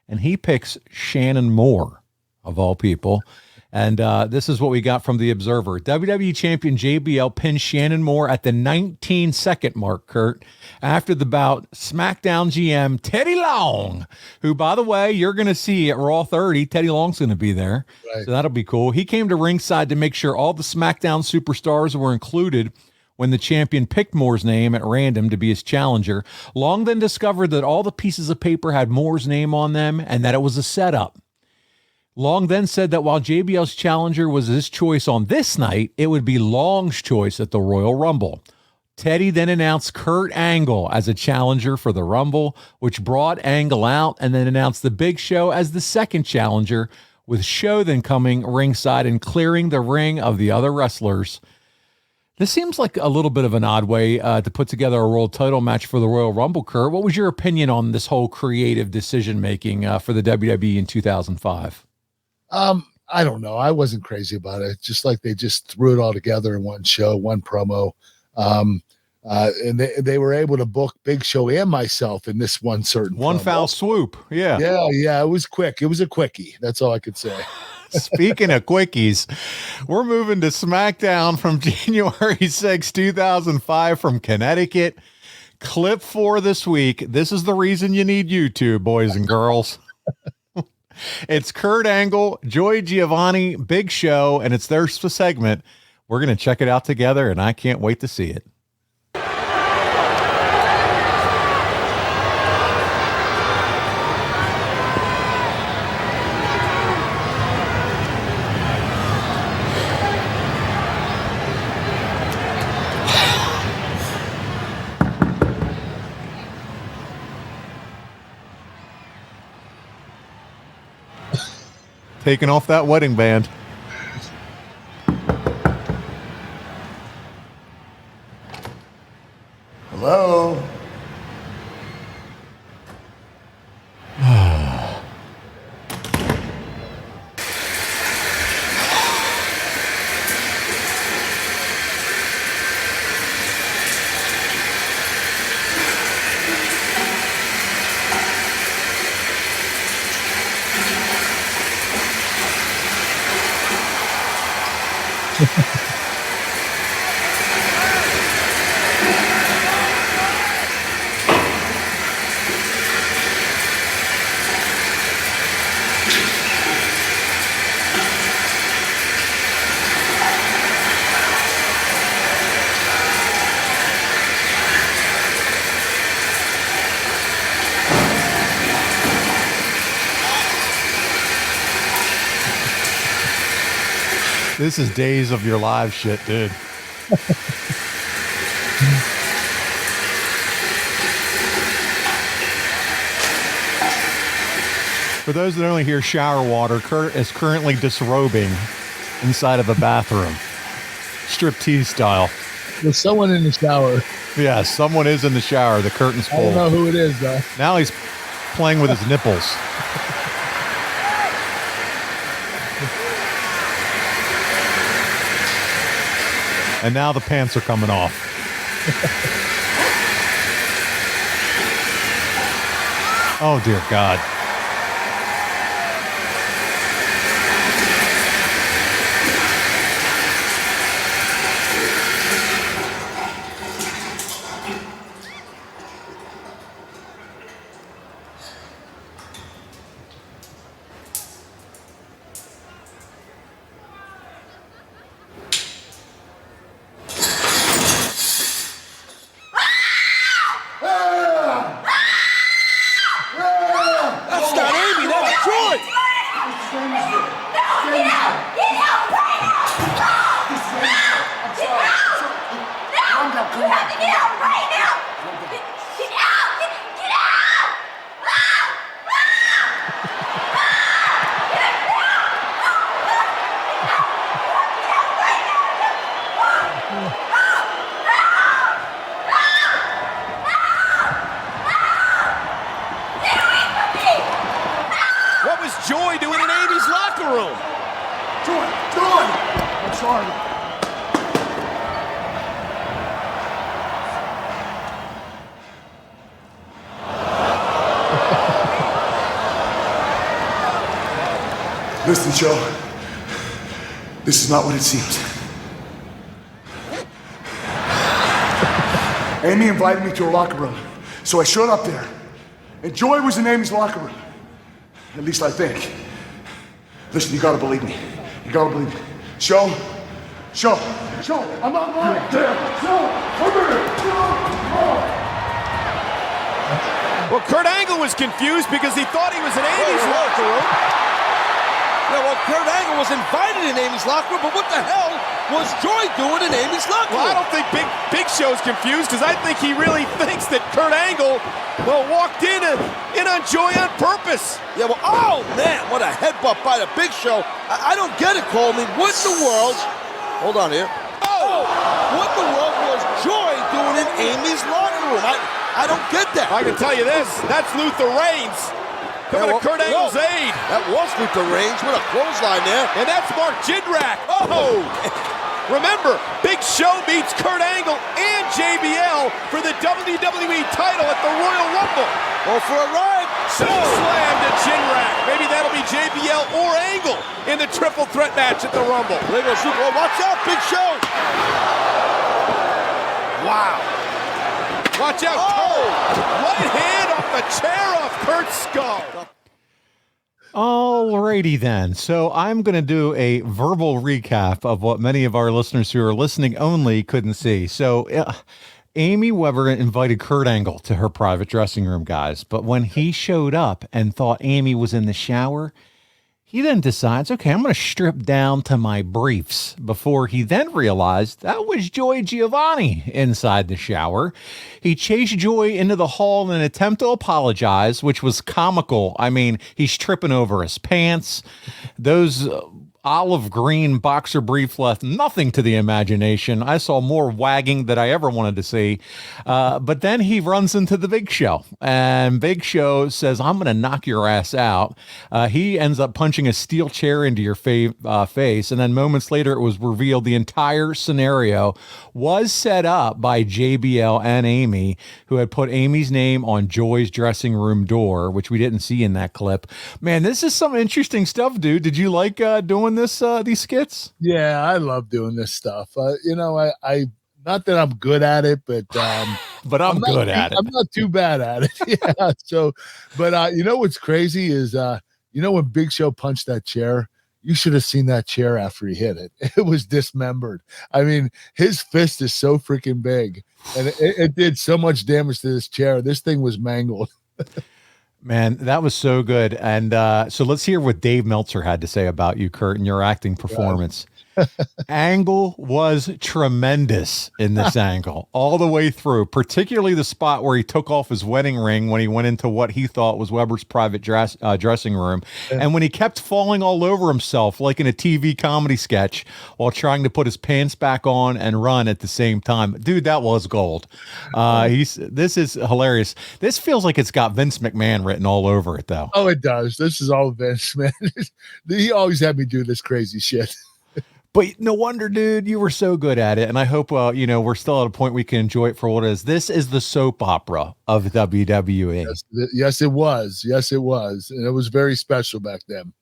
and he picks Shannon Moore, of all people. And this is what we got from the Observer. WWE champion JBL pinned Shannon Moore at the 19-second mark, Kurt. After the bout, SmackDown GM Teddy Long, who, by the way, you're going to see at Raw 30, Teddy Long's going to be there. Right. So that'll be cool. He came to ringside to make sure all the SmackDown superstars were included when the champion picked Moore's name at random to be his challenger. Long then discovered that all the pieces of paper had Moore's name on them and that it was a setup. Long then said that while JBL's challenger was his choice on this night, it would be Long's choice at the Royal Rumble. Teddy then announced Kurt Angle as a challenger for the Rumble, which brought Angle out, and then announced the Big Show as the second challenger, with Show then coming ringside and clearing the ring of the other wrestlers. This seems like a little bit of an odd way to put together a world title match for the Royal Rumble, Kurt. What was your opinion on this whole creative decision-making for the WWE in 2005? I don't know. I wasn't crazy about it. Just like they just threw it all together in one show, one promo. And they were able to book Big Show and myself in this one certain promo. Foul swoop. Yeah. Yeah. It was quick. It was a quickie. That's all I could say. Speaking of quickies, we're moving to SmackDown from January 6, 2005 from Connecticut. Clip 4 this week. This is the reason you need YouTube, boys and girls. It's Kurt Angle, Joey Giovanni, Big Show, and it's their segment. We're going to check it out together, and I can't wait to see it. Taking off that wedding band. Hello. This is days of your live shit, dude. For those that only hear shower water, Kurt is currently disrobing inside of a bathroom, striptease style. There's someone in the shower. Yeah, someone is in the shower. The curtain's I don't pulled. know who it is, though. Now he's playing with his nipples. And now the pants are coming off. Oh, dear God. That's not Amy, that's Joy. What was Joy doing in Amy's locker room? Joy! I'm sorry. Listen, Joe. This is not what it seems. Amy invited me to her locker room, so I showed up there. And Joy was in Amy's locker room. At least I think. Listen, you gotta believe me. You gotta believe me. Show, I'm not lying. There, Show, come here. Well, Kurt Angle was confused because he thought he was in Amy's locker room. Yeah, well, Kurt Angle was invited in Amy's locker room, but what the hell was Joy doing in Amy's locker room? Well, I don't think Big Show's confused because I think he really thinks that Kurt Angle, walked in on Joy on purpose. Yeah, well, oh, man, what a headbutt by the Big Show. I don't get it, Cole. I mean, what in the world? Hold on here. Oh, what in the world was Joy doing in Amy's locker room? I don't get that. I can tell you this, that's Luther Reigns. Coming to Kurt Angle's aid. That was Luther Reigns with a clothesline there. And that's Mark Jindrak. Oh! Remember, Big Show meets Kurt Angle and JBL for the WWE title at the Royal Rumble. Oh, for a ride. So slam to Jindrak. Maybe that'll be JBL or Angle in the triple threat match at the Rumble. Oh, watch out, Big Show. Wow. Watch out. Oh! Right hand off the chair off Kurt's skull. Alrighty then. So I'm going to do a verbal recap of what many of our listeners who are listening only couldn't see. So Amy Weber invited Kurt Angle to her private dressing room, guys. But when he showed up and thought Amy was in the shower, he then decides, okay, I'm going to strip down to my briefs, before he then realized that was Joy Giovanni inside the shower. He chased Joy into the hall in an attempt to apologize, which was comical. I mean, he's tripping over his pants. Those olive green boxer briefs left nothing to the imagination. I saw more wagging than I ever wanted to see. But then he runs into the Big Show, and Big Show says, I'm going to knock your ass out. He ends up punching a steel chair into your face. And then moments later, it was revealed the entire scenario was set up by JBL and Amy, who had put Amy's name on Joy's dressing room door, which we didn't see in that clip. Man, this is some interesting stuff, dude. Did you like doing these skits? Yeah, I love doing this stuff. I not that I'm good at it, but but I'm good at it. I'm not too bad at it. Yeah. So, but what's crazy is when Big Show punched that chair, you should have seen that chair after he hit it. It was dismembered. I mean, his fist is so freaking big, and it did so much damage to this chair. This thing was mangled. Man, that was so good. And so let's hear what Dave Meltzer had to say about you, Kurt, and your acting performance. Angle was tremendous in this angle all the way through, particularly the spot where he took off his wedding ring when he went into what he thought was Weber's private dressing room. And when he kept falling all over himself like in a TV comedy sketch while trying to put his pants back on and run at the same time. Dude, that was gold. This is hilarious. This feels like it's got Vince McMahon written all over it, though. Oh, it does. This is all Vince, man. He always had me do this crazy shit. But no wonder, dude, you were so good at it. And I hope, we're still at a point we can enjoy it for what it is. This is the soap opera of WWE. Yes, it was. Yes, it was. And it was very special back then.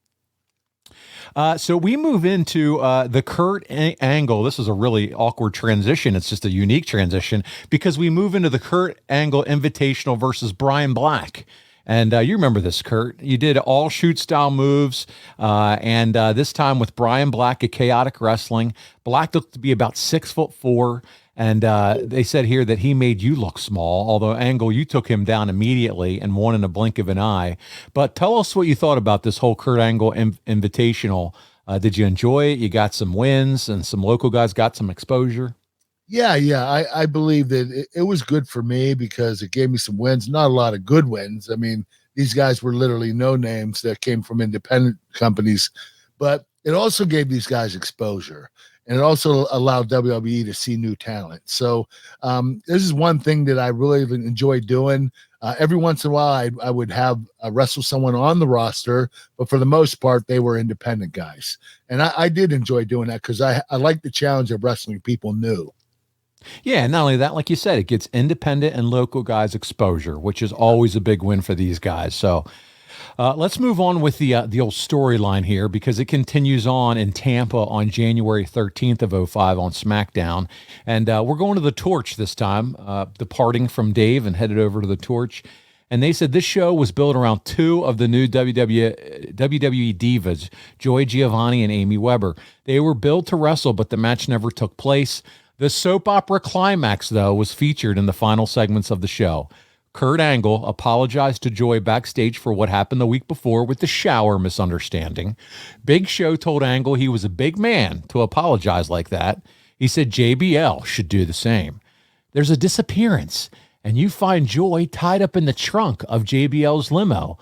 So we move into the Kurt Angle. This is a really awkward transition. It's just a unique transition because we move into the Kurt Angle Invitational versus Brian Black. And you remember this, Kurt. You did all shoot style moves, and this time with Brian Black at Chaotic Wrestling. Black looked to be about 6'4", and they said here that he made you look small, although Angle, you took him down immediately and won in a blink of an eye. But tell us what you thought about this whole Kurt Angle Invitational. Did you enjoy it? You got some wins, and some local guys got some exposure. Yeah. I believe that it was good for me because it gave me some wins, not a lot of good wins. I mean, these guys were literally no names that came from independent companies, but it also gave these guys exposure, and it also allowed WWE to see new talent. So this is one thing that I really enjoy doing. Every once in a while, I would have wrestle someone on the roster, but for the most part, they were independent guys. And I did enjoy doing that because I like the challenge of wrestling people new. Yeah, and not only that, like you said, it gets independent and local guys exposure, which is always a big win for these guys. So let's move on with the old storyline here because it continues on in Tampa on January 13th of 2005 on SmackDown. And we're going to the Torch this time, departing from Dave and headed over to the Torch. And they said this show was built around two of the new WWE divas, Joy Giovanni and Amy Weber. They were built to wrestle, but the match never took place. The soap opera climax, though, was featured in the final segments of the show. Kurt Angle apologized to Joy backstage for what happened the week before with the shower misunderstanding. Big Show told Angle he was a big man to apologize like that. He said JBL should do the same. There's a disappearance, and you find Joy tied up in the trunk of JBL's limo.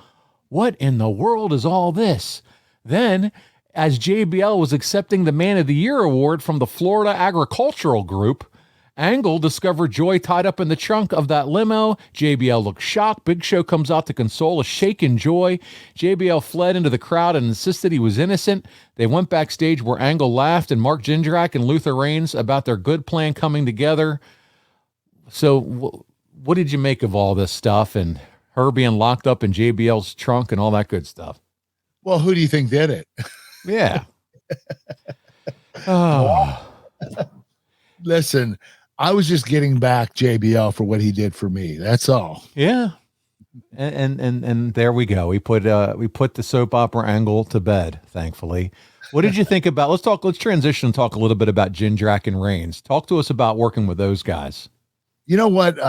What in the world is all this? Then, as JBL was accepting the Man of the Year award from the Florida Agricultural Group, Angle discovered Joy tied up in the trunk of that limo. JBL looked shocked. Big Show comes out to console a shaken Joy. JBL fled into the crowd and insisted he was innocent. They went backstage where Angle laughed and Mark Jindrak and Luther Reigns about their good plan coming together. So what did you make of all this stuff and her being locked up in JBL's trunk and all that good stuff? Well, who do you think did it? Yeah. Oh. Listen, I was just getting back JBL for what he did for me. That's all. Yeah. And there we go. We put the soap opera Angle to bed, thankfully. What did you think about, let's transition and talk a little bit about Jindrak and Reigns. Talk to us about working with those guys. You know what?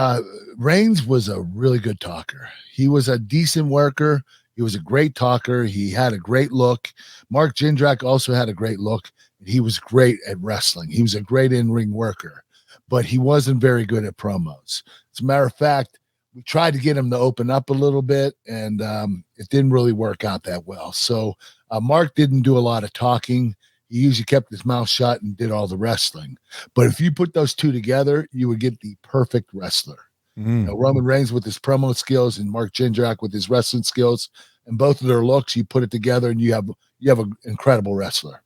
Reigns was a really good talker. He was a decent worker. He was a great talker. He had a great look. Mark Jindrak also had a great look. He was great at wrestling. He was a great in-ring worker, but he wasn't very good at promos. As a matter of fact, we tried to get him to open up a little bit, and it didn't really work out that well. So Mark didn't do a lot of talking. He usually kept his mouth shut and did all the wrestling. But if you put those two together, you would get the perfect wrestler. You know, Roman Reigns with his promo skills and Mark Jindrak with his wrestling skills, and both of their looks, you put it together and you have an incredible wrestler.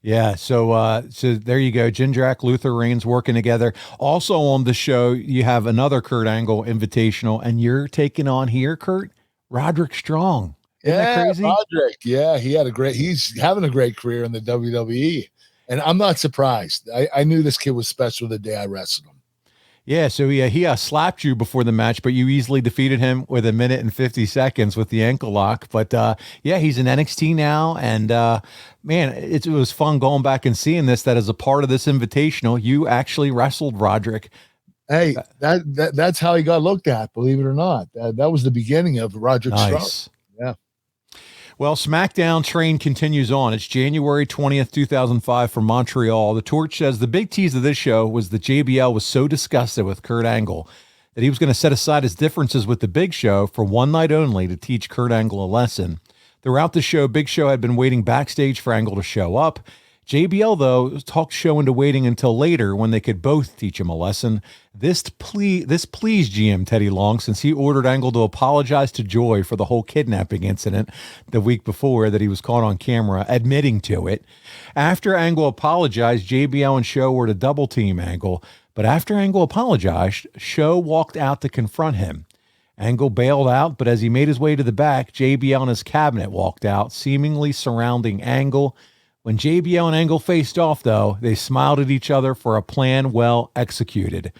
Yeah, so there you go. Jindrak, Luther Reigns working together. Also on the show, you have another Kurt Angle Invitational, and you're taking on here, Kurt, Roderick Strong. Isn't that crazy? Roderick. Yeah, he's having a great career in the WWE, and I'm not surprised. I knew this kid was special the day I wrestled him. Yeah, so he slapped you before the match, but you easily defeated him with 1 minute and 50 seconds with the ankle lock. But yeah, he's in NXT now, and man, it was fun going back and seeing this. That as a part of this invitational, you actually wrestled Roderick. Hey, that's how he got looked at. Believe it or not, that was the beginning of Roderick Strong. Yeah. Well, SmackDown train continues on. It's January 20th, 2005 from Montreal. The Torch says the big tease of this show was that JBL was so disgusted with Kurt Angle that he was going to set aside his differences with the Big Show for one night only to teach Kurt Angle a lesson. Throughout the show, Big Show had been waiting backstage for Angle to show up. JBL, though, talked Show into waiting until later when they could both teach him a lesson. This pleased GM Teddy Long, since he ordered Angle to apologize to Joy for the whole kidnapping incident the week before that he was caught on camera, admitting to it. After Angle apologized, JBL and Show were to double team Angle, but after Angle apologized, Show walked out to confront him. Angle bailed out, but as he made his way to the back, JBL and his cabinet walked out, seemingly surrounding Angle. When JBL and Angle faced off, though, they smiled at each other for a plan well executed.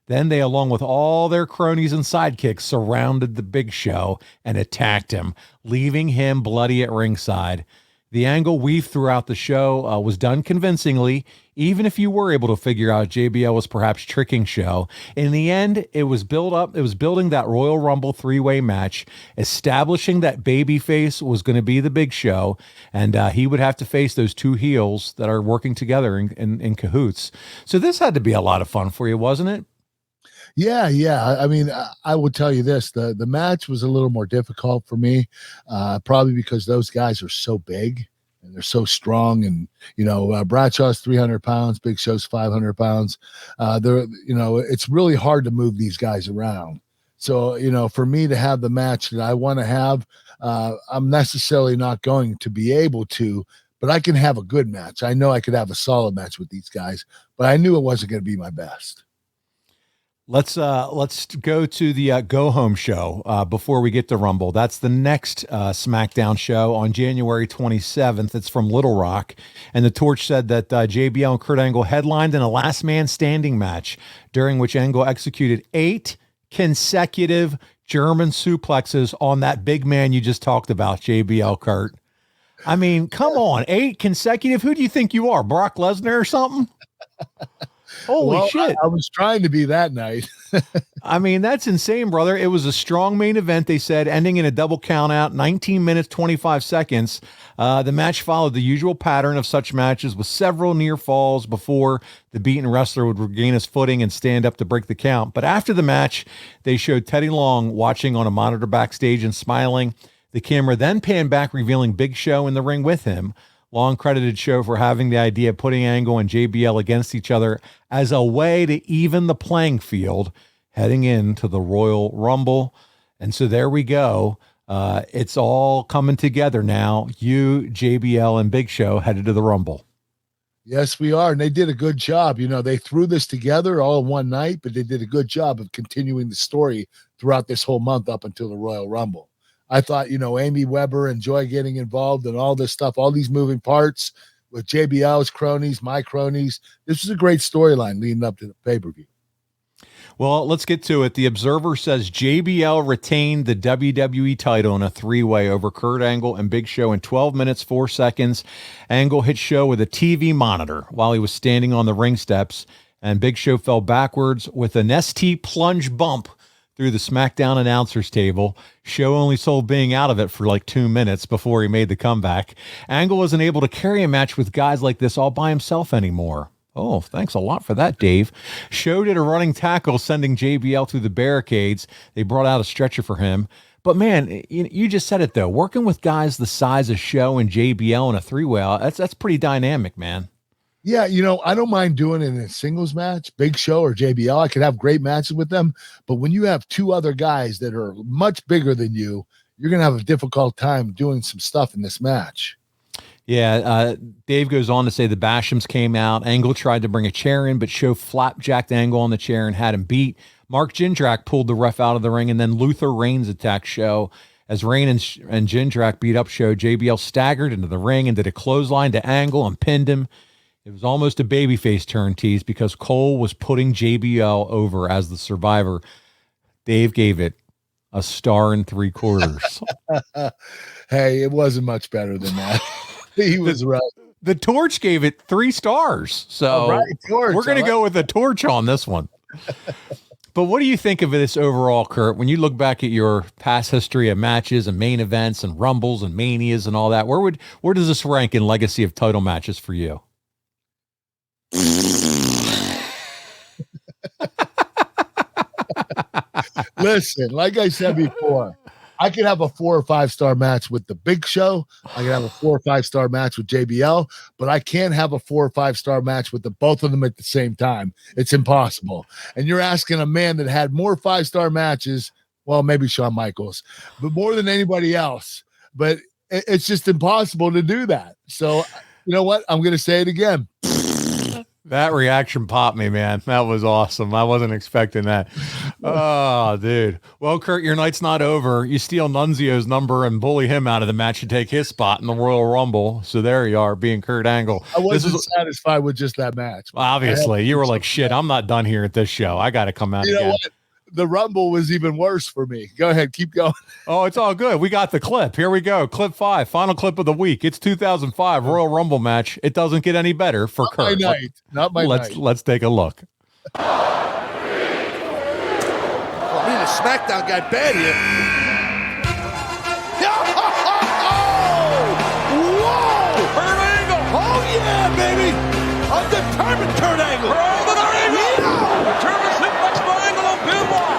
Then they, along with all their cronies and sidekicks, surrounded the Big Show and attacked him, leaving him bloody at ringside. The angle weaved throughout the show was done convincingly, even if you were able to figure out JBL was perhaps tricking Show. In the end, it was building that Royal Rumble three-way match, establishing that babyface was going to be the Big Show, and he would have to face those two heels that are working together in cahoots. So this had to be a lot of fun for you, wasn't it? Yeah. I mean, I will tell you this: the match was a little more difficult for me, probably because those guys are so big and they're so strong. And Bradshaw's 300 pounds, Big Show's 500 pounds. It's really hard to move these guys around. So for me to have the match that I want to have, I'm necessarily not going to be able to. But I can have a good match. I know I could have a solid match with these guys, but I knew it wasn't going to be my best. Let's go to the Go Home show before we get to Rumble. That's the next SmackDown show on January 27th. It's from Little Rock. And the Torch said that JBL and Kurt Angle headlined in a last man standing match, during which Angle executed 8 consecutive German suplexes on that big man you just talked about, JBL Kurt. I mean, come on, 8 consecutive? Who do you think you are, Brock Lesnar or something? Holy shit. I was trying to be that night. I mean, that's insane, brother. It was a strong main event, they said, ending in a double count out, 19 minutes, 25 seconds. The match followed the usual pattern of such matches with several near falls before the beaten wrestler would regain his footing and stand up to break the count. But after the match, they showed Teddy Long watching on a monitor backstage and smiling. The camera then panned back, revealing Big Show in the ring with him. Long credited Show for having the idea of putting Angle and JBL against each other as a way to even the playing field heading into the Royal Rumble. And so there we go. It's all coming together now. You, JBL, and Big Show headed to the Rumble. Yes, we are. And they did a good job. They threw this together all in one night, but they did a good job of continuing the story throughout this whole month up until the Royal Rumble. I thought, Amy Weber and Joy getting involved and all this stuff, all these moving parts with JBL's cronies, my cronies. This was a great storyline leading up to the pay-per-view. Well, let's get to it. The Observer says JBL retained the WWE title in a three-way over Kurt Angle and Big Show in 12 minutes, 4 seconds. Angle hit Show with a TV monitor while he was standing on the ring steps, and Big Show fell backwards with an ST plunge bump through the SmackDown announcers table. Show only sold being out of it for like 2 minutes before he made the comeback. Angle wasn't able to carry a match with guys like this all by himself anymore. Oh, thanks a lot for that, Dave. Show did a running tackle, sending JBL through the barricades. They brought out a stretcher for him. But man, you just said it though. Working with guys the size of Show and JBL in a three-way, that's pretty dynamic, man. Yeah, I don't mind doing it in a singles match, Big Show or JBL. I could have great matches with them. But when you have two other guys that are much bigger than you, you're going to have a difficult time doing some stuff in this match. Yeah, Dave goes on to say the Bashams came out. Angle tried to bring a chair in, but Show flapjacked Angle on the chair and had him beat. Mark Jindrak pulled the ref out of the ring, and then Luther Reigns attacked Show. As Rain and Jindrak beat up Show, JBL staggered into the ring and did a clothesline to Angle and pinned him. It was almost a babyface turn tease because Cole was putting JBL over as the survivor. Dave gave it a 1 3/4. Hey, it wasn't much better than that. He was right. The Torch gave it 3 stars. So Torch, we're going to go with the Torch on this one. But what do you think of this overall, Kurt? When you look back at your past history of matches and main events and rumbles and manias and all that, where does this rank in legacy of title matches for you? Listen, like I said before, I could have a 4 or 5 star match with the Big Show. I could have a 4 or 5 star match with JBL, but I can't have a 4 or 5 star match with both of them at the same time. It's impossible. And you're asking a man that had more 5-star matches, well, maybe Shawn Michaels, but more than anybody else. But it's just impossible to do that. So, you know what? I'm going to say it again. That reaction popped me, man. That was awesome. I wasn't expecting that. Oh, dude. Well, Kurt, your night's not over. You steal Nunzio's number and bully him out of the match to take his spot in the Royal Rumble. So there you are, being Kurt Angle. I wasn't satisfied with just that match. Obviously, you were like, shit, I'm not done here at this show. I got to come out again. What? The Rumble was even worse for me. Go ahead. Keep going. Oh, it's all good. We got the clip. Here we go. Clip 5. Final clip of the week. It's 2005 Royal Rumble match. It doesn't get any better for Kurt. Not my night. Let's take a look. Oh, me the SmackDown guy bad here. Whoa! Kurt Angle! Oh, yeah, baby! I'm determined, Kurt Angle! Determined suplex by Angle on Benoit!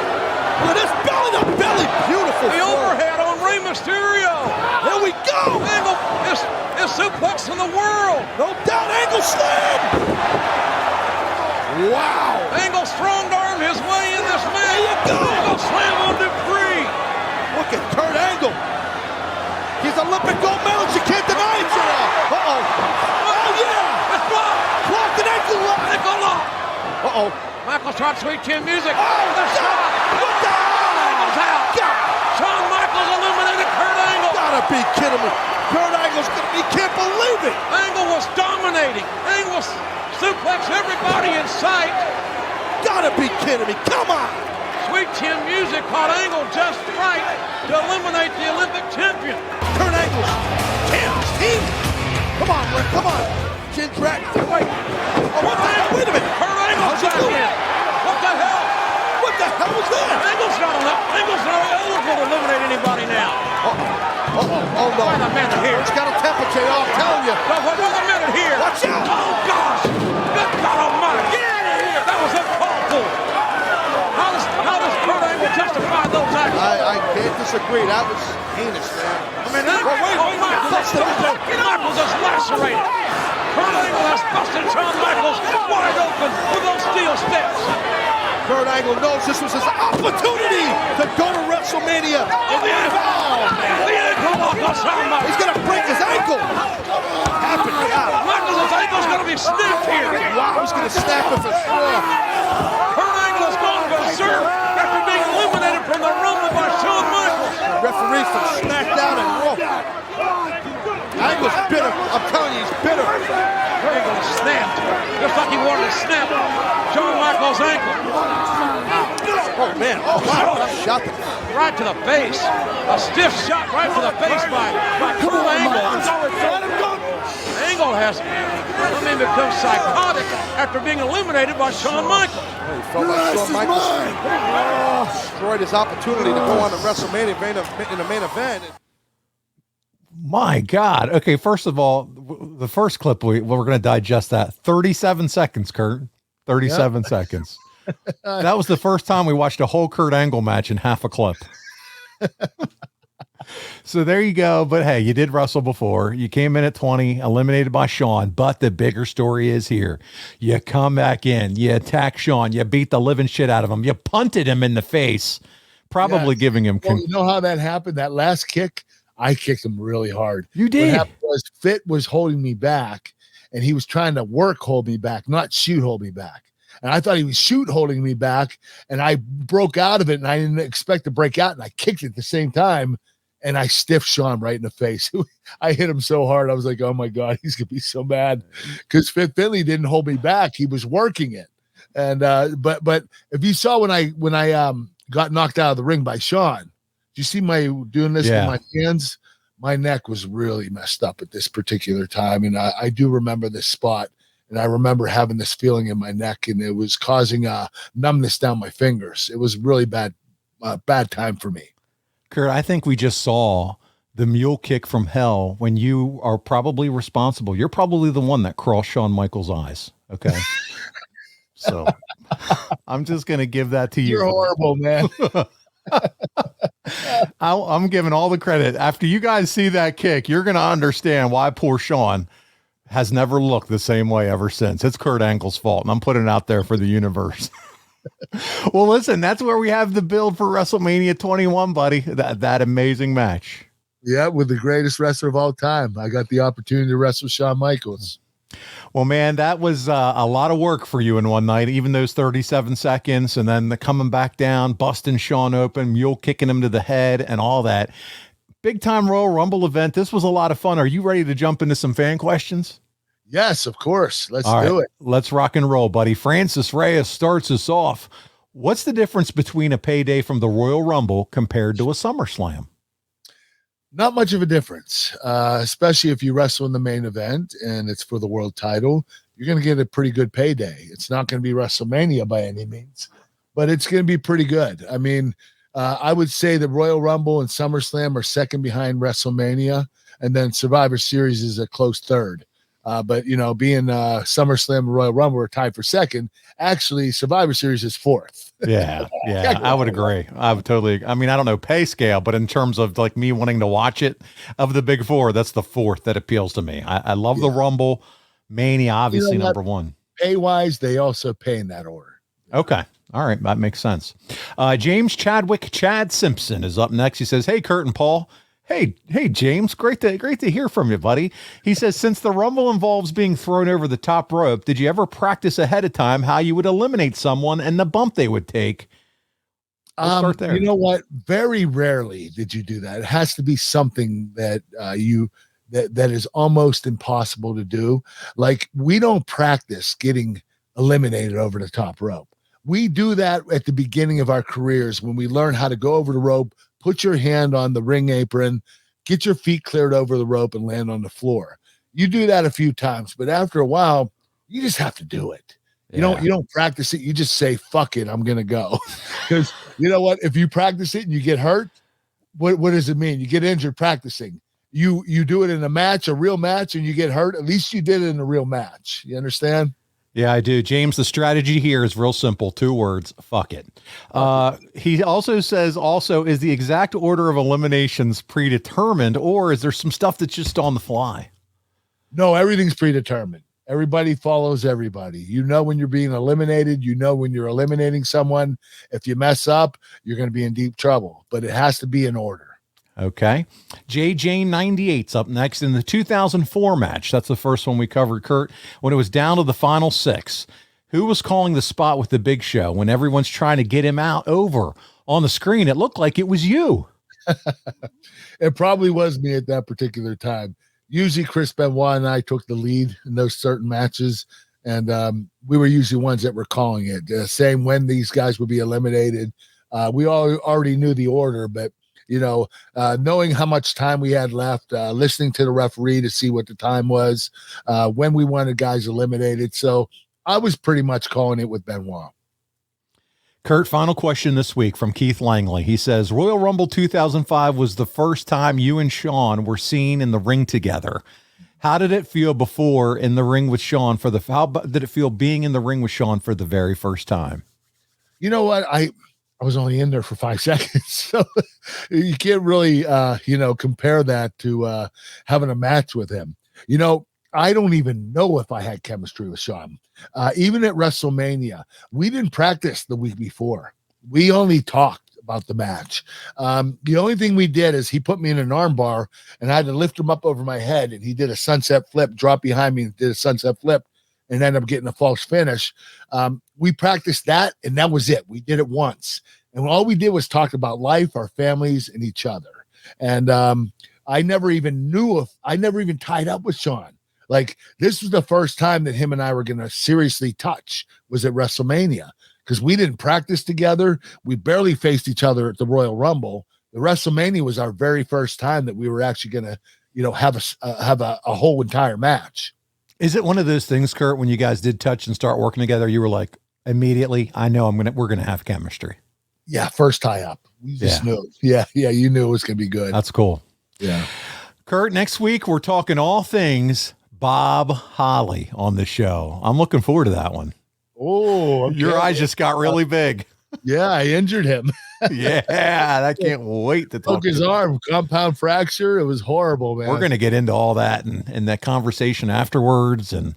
Look at this belly-to-belly! Beautiful! The overhead on Rey Mysterio! There we go! Angle is suplex in the world! No doubt, Angle slam! Wow! Angle strong arm his way in this match! There you go! Angle slam on Dupree! Look at Kurt Angle! He's Olympic gold medalist, you can't deny it, Uh-oh! Oh, yeah! It's blocked! Blocked an ankle lock! Ankle lock! Uh-oh! Michaels tried Sweet Chin music! Oh, the shot! What the hell? Angle's out! God. Shawn Michaels eliminated Kurt Angle! Gotta be kidding me! Kurt Angle's, he can't believe it! Angle was dominating! Angle suplex everybody in sight! Gotta be kidding me! Come on! Sweet Chin music caught Angle just right to eliminate the Olympic champion. Kurt Angle's team. Come on, Rick, come on. Chin track. Wait. Oh, what the hell? Wait a minute. Kurt Angle's back in. What the hell? What the hell was that? Angle's not eligible to eliminate anybody now. Oh no. Wait a minute here. It's got a temperature, I'm telling you. No, wait a minute here. Watch out. Oh, gosh. Good God almighty. Get out of here. That was uncalled for. How does Kurt Angle justify those actions? I can't disagree. That was heinous, man. I mean, Michaels is lacerated. Kurt Angle has busted Shawn Michaels wide open with those steel steps. Kurt Angle knows this was his opportunity to go to WrestleMania. The ankle lock on Shawn Michaels. He's going to break his ankle. Michaels' ankle's going to be snapped here. Wow, he's going to snap it for sure. Kurt Angle has gone berserk after being eliminated from the Rumble by Shawn Michaels. Referee from SmackDown and Raw. Angle's bitter. I'm telling you, he's bitter. Angle snapped, just like he wanted to snap Shawn Michaels' ankle. Oh, man. Oh, wow. Shot right to the face. A stiff shot right to the face by Kurt Angle. Angle has become psychotic after being eliminated by Shawn Michaels. He felt like Shawn Michaels destroyed his opportunity to go on to WrestleMania in the main event. My God. Okay, first of all, the first clip, we're going to digest that. 37 seconds, Kurt. 37 seconds. That was the first time we watched a whole Kurt Angle match in half a clip. So there you go. But hey, you did wrestle before. You came in at 20, eliminated by Shawn. But the bigger story is here. You come back in, you attack Shawn, you beat the living shit out of him, you punted him in the face, probably giving him. Well, you know how that happened? That last kick, I kicked him really hard. You did. What happened was Fit was holding me back, and he was trying to hold me back, not hold me back. And I thought he was holding me back, and I broke out of it, and I didn't expect to break out, and I kicked it at the same time, and I stiffed Shawn right in the face. I hit him so hard, I was like, oh my God, he's going to be so mad. Because Fit Finley didn't hold me back. He was working it. And but if you saw when I got knocked out of the ring by Shawn, did you see my doing this with my hands? My neck was really messed up at this particular time. And I do remember this spot. And I remember having this feeling in my neck, and it was causing numbness down my fingers. It was really bad time for me. Kurt, I think we just saw the mule kick from hell when you are probably responsible. You're probably the one that crossed Shawn Michaels' eyes. Okay. So I'm just going to give that to you. You're horrible, man. I'm giving all the credit. After you guys see that kick, you're going to understand why poor Shawn has never looked the same way ever since. It's Kurt Angle's fault, and I'm putting it out there for the universe. Well, listen, that's where we have the build for WrestleMania 21, buddy. That amazing match. Yeah, with the greatest wrestler of all time. I got the opportunity to wrestle Shawn Michaels. Well, man, that was a lot of work for you in one night, even those 37 seconds, and then the coming back down, busting Shawn open, mule kicking him to the head, and all that. Big time Royal Rumble event. This was a lot of fun. Are you ready to jump into some fan questions? Yes, of course. Let's all do right, it. Let's rock and roll, buddy. Francis Reyes starts us off. What's the difference between a payday from the Royal Rumble compared to a SummerSlam? Not much of a difference, especially if you wrestle in the main event and it's for the world title. You're going to get a pretty good payday. It's not going to be WrestleMania by any means, but it's going to be pretty good. I mean, I would say the Royal Rumble and SummerSlam are second behind WrestleMania, and then Survivor Series is a close third. But, you know, being SummerSlam and Royal Rumble are tied for second, actually Survivor Series is fourth. Yeah, I would agree. I would totally. I mean, I don't know pay scale, but in terms of like me wanting to watch it, of the big four, that's the fourth that appeals to me. I love the Rumble. Mania, obviously, number one. Pay-wise, they also pay in that order. Okay. All right. That makes sense. James Chad Simpson is up next. He says, "Hey, Kurt and Paul. Hey, James, great to hear from you, buddy." He says, "Since the Rumble involves being thrown over the top rope, did you ever practice ahead of time how you would eliminate someone and the bump they would take?" We'll start there. You know what? Very rarely did you do that. It has to be something that that is almost impossible to do. Like, we don't practice getting eliminated over the top rope. We do that at the beginning of our careers when we learn how to go over the rope, put your hand on the ring apron, get your feet cleared over the rope, and land on the floor. You do that a few times, but after a while, you just have to do it. You don't practice it. You just say, "Fuck it, I'm gonna go." Because you know what? If you practice it and you get hurt, what does it mean? You get injured practicing. You do it in a match, a real match, and you get hurt. At least you did it in a real match. You understand? Yeah, I do. James, the strategy here is real simple. 2 words, fuck it. He also says, is the exact order of eliminations predetermined, or is there some stuff that's just on the fly? No, everything's predetermined. Everybody follows everybody. You know when you're being eliminated. You know when you're eliminating someone. If you mess up, you're going to be in deep trouble. But it has to be in order. Okay. JJ98's up next in the 2004 match. That's the first one we covered, Kurt, when it was down to the final 6. Who was calling the spot with the Big Show when everyone's trying to get him out over on the screen? It looked like it was you. It probably was me at that particular time. Usually Chris Benoit and I took the lead in those certain matches, and we were usually ones that were calling it, saying when these guys would be eliminated. We all already knew the order, but you know, knowing how much time we had left, listening to the referee to see what the time was, when we wanted guys eliminated. So I was pretty much calling it with Benoit. Kurt, final question this week from Keith Langley. He says, Royal Rumble 2005 was the first time you and Shawn were seen in the ring together. How did it feel before in the ring with Shawn how did it feel being in the ring with Shawn for the very first time? You know what? I was only in there for 5 seconds, so you can't really, compare that to having a match with him. You know, I don't even know if I had chemistry with Shawn. Even at WrestleMania, we didn't practice the week before. We only talked about the match. The only thing we did is he put me in an arm bar, and I had to lift him up over my head, and he did a sunset flip, dropped behind me, and did a sunset flip, and ended up getting a false finish. We practiced that, and that was it. We did it once. And all we did was talk about life, our families, and each other. And I never even tied up with Shawn. Like, this was the first time that him and I were going to seriously touch, was at WrestleMania, because we didn't practice together. We barely faced each other at the Royal Rumble. The WrestleMania was our very first time that we were actually going to, have a whole entire match. Is it one of those things, Kurt, when you guys did touch and start working together, you were like, immediately, I know we're going to have chemistry? Yeah, first tie up. We just knew. Yeah, you knew it was going to be good. That's cool. Yeah. Kurt, next week we're talking all things Bob Holly on the show. I'm looking forward to that one. Oh, okay. Your eyes just got really big. Yeah, I injured him. Yeah, I can't wait to talk. Broke his arm, compound fracture. It was horrible, man. We're going to get into all that and that conversation afterwards, and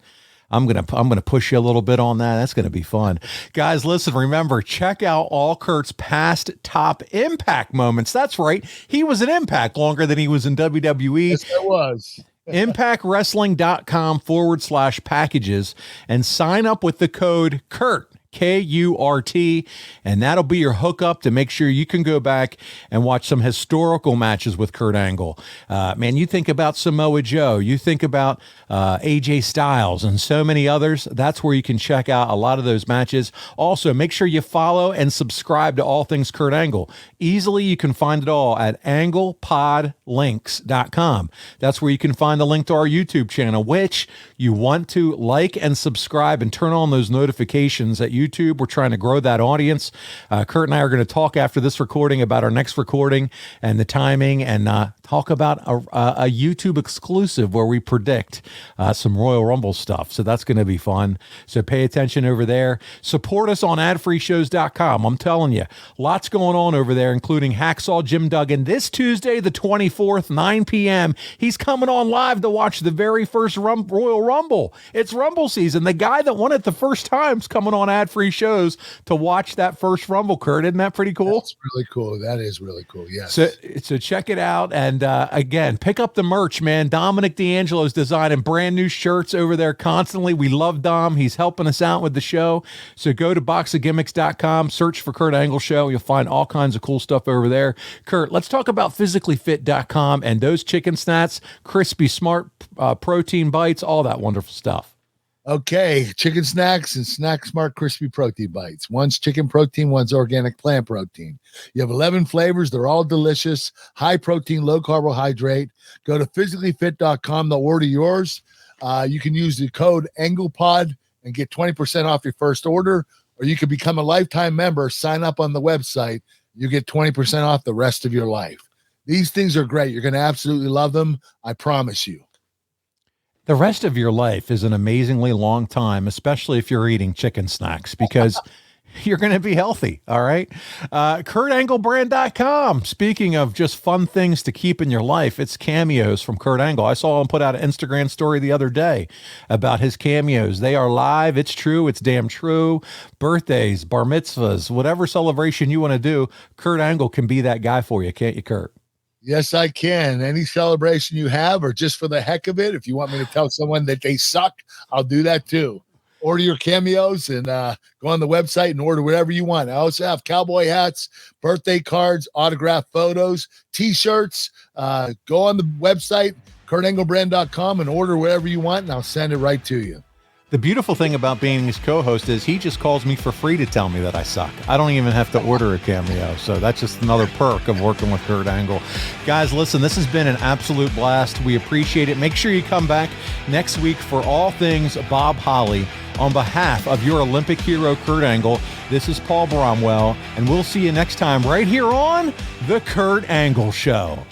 I'm gonna push you a little bit on that. That's gonna be fun. Guys, listen, remember, check out all Kurt's past top Impact moments. That's right. He was in Impact longer than he was in WWE. Yes, it was. ImpactWrestling.com/packages and sign up with the code KURT. KURT, and that'll be your hookup to make sure you can go back and watch some historical matches with Kurt Angle. Man, you think about Samoa Joe, you think about AJ Styles and so many others. That's where you can check out a lot of those matches. Also, make sure you follow and subscribe to all things Kurt Angle. Easily, you can find it all at anglepodlinks.com. That's where you can find the link to our YouTube channel, which you want to like and subscribe and turn on those notifications at YouTube. We're trying to grow that audience. Kurt and I are going to talk after this recording about our next recording and the timing, and talk about a YouTube exclusive where we predict some Royal Rumble stuff. So that's going to be fun. So pay attention over there. Support us on adfreeshows.com. I'm telling you, lots going on over there, including Hacksaw Jim Duggan this Tuesday, the 24th, 9 p.m. He's coming on live to watch the very first Royal Rumble. It's Rumble season. The guy that won it the first time's coming on ad-free shows to watch that first Rumble, Kurt. Isn't that pretty cool? That's really cool. That is really cool. Yes. So check it out. And again, pick up the merch, man. Dominic D'Angelo's designing brand new shirts over there constantly. We love Dom. He's helping us out with the show. So go to boxofgimmicks.com, search for Kurt Angle Show. You'll find all kinds of cool stuff over there. Kurt, let's talk about physicallyfit.com and those chicken snacks, crispy, smart protein bites, all that wonderful stuff. Okay, chicken snacks and Snack Smart Crispy Protein Bites. One's chicken protein, one's organic plant protein. You have 11 flavors. They're all delicious, high protein, low carbohydrate. Go to physicallyfit.com to order yours. You can use the code AnglePod and get 20% off your first order, or you can become a lifetime member, sign up on the website. You get 20% off the rest of your life. These things are great. You're going to absolutely love them. I promise you. The rest of your life is an amazingly long time, especially if you're eating chicken snacks, because you're going to be healthy. All right. KurtAngleBrand.com. Speaking of just fun things to keep in your life, it's cameos from Kurt Angle. I saw him put out an Instagram story the other day about his cameos. They are live. It's true. It's damn true. Birthdays, bar mitzvahs, whatever celebration you want to do, Kurt Angle can be that guy for you. Can't you, Kurt? Yes, I can. Any celebration you have, or just for the heck of it, if you want me to tell someone that they suck, I'll do that too. Order your cameos and go on the website and order whatever you want. I also have cowboy hats, birthday cards, autographed photos, T-shirts. Go on the website, KurtAngleBrand.com, and order whatever you want, and I'll send it right to you. The beautiful thing about being his co-host is he just calls me for free to tell me that I suck. I don't even have to order a cameo. So that's just another perk of working with Kurt Angle. Guys, listen, this has been an absolute blast. We appreciate it. Make sure you come back next week for all things Bob Holly. On behalf of your Olympic hero, Kurt Angle, this is Paul Bromwell, and we'll see you next time right here on The Kurt Angle Show.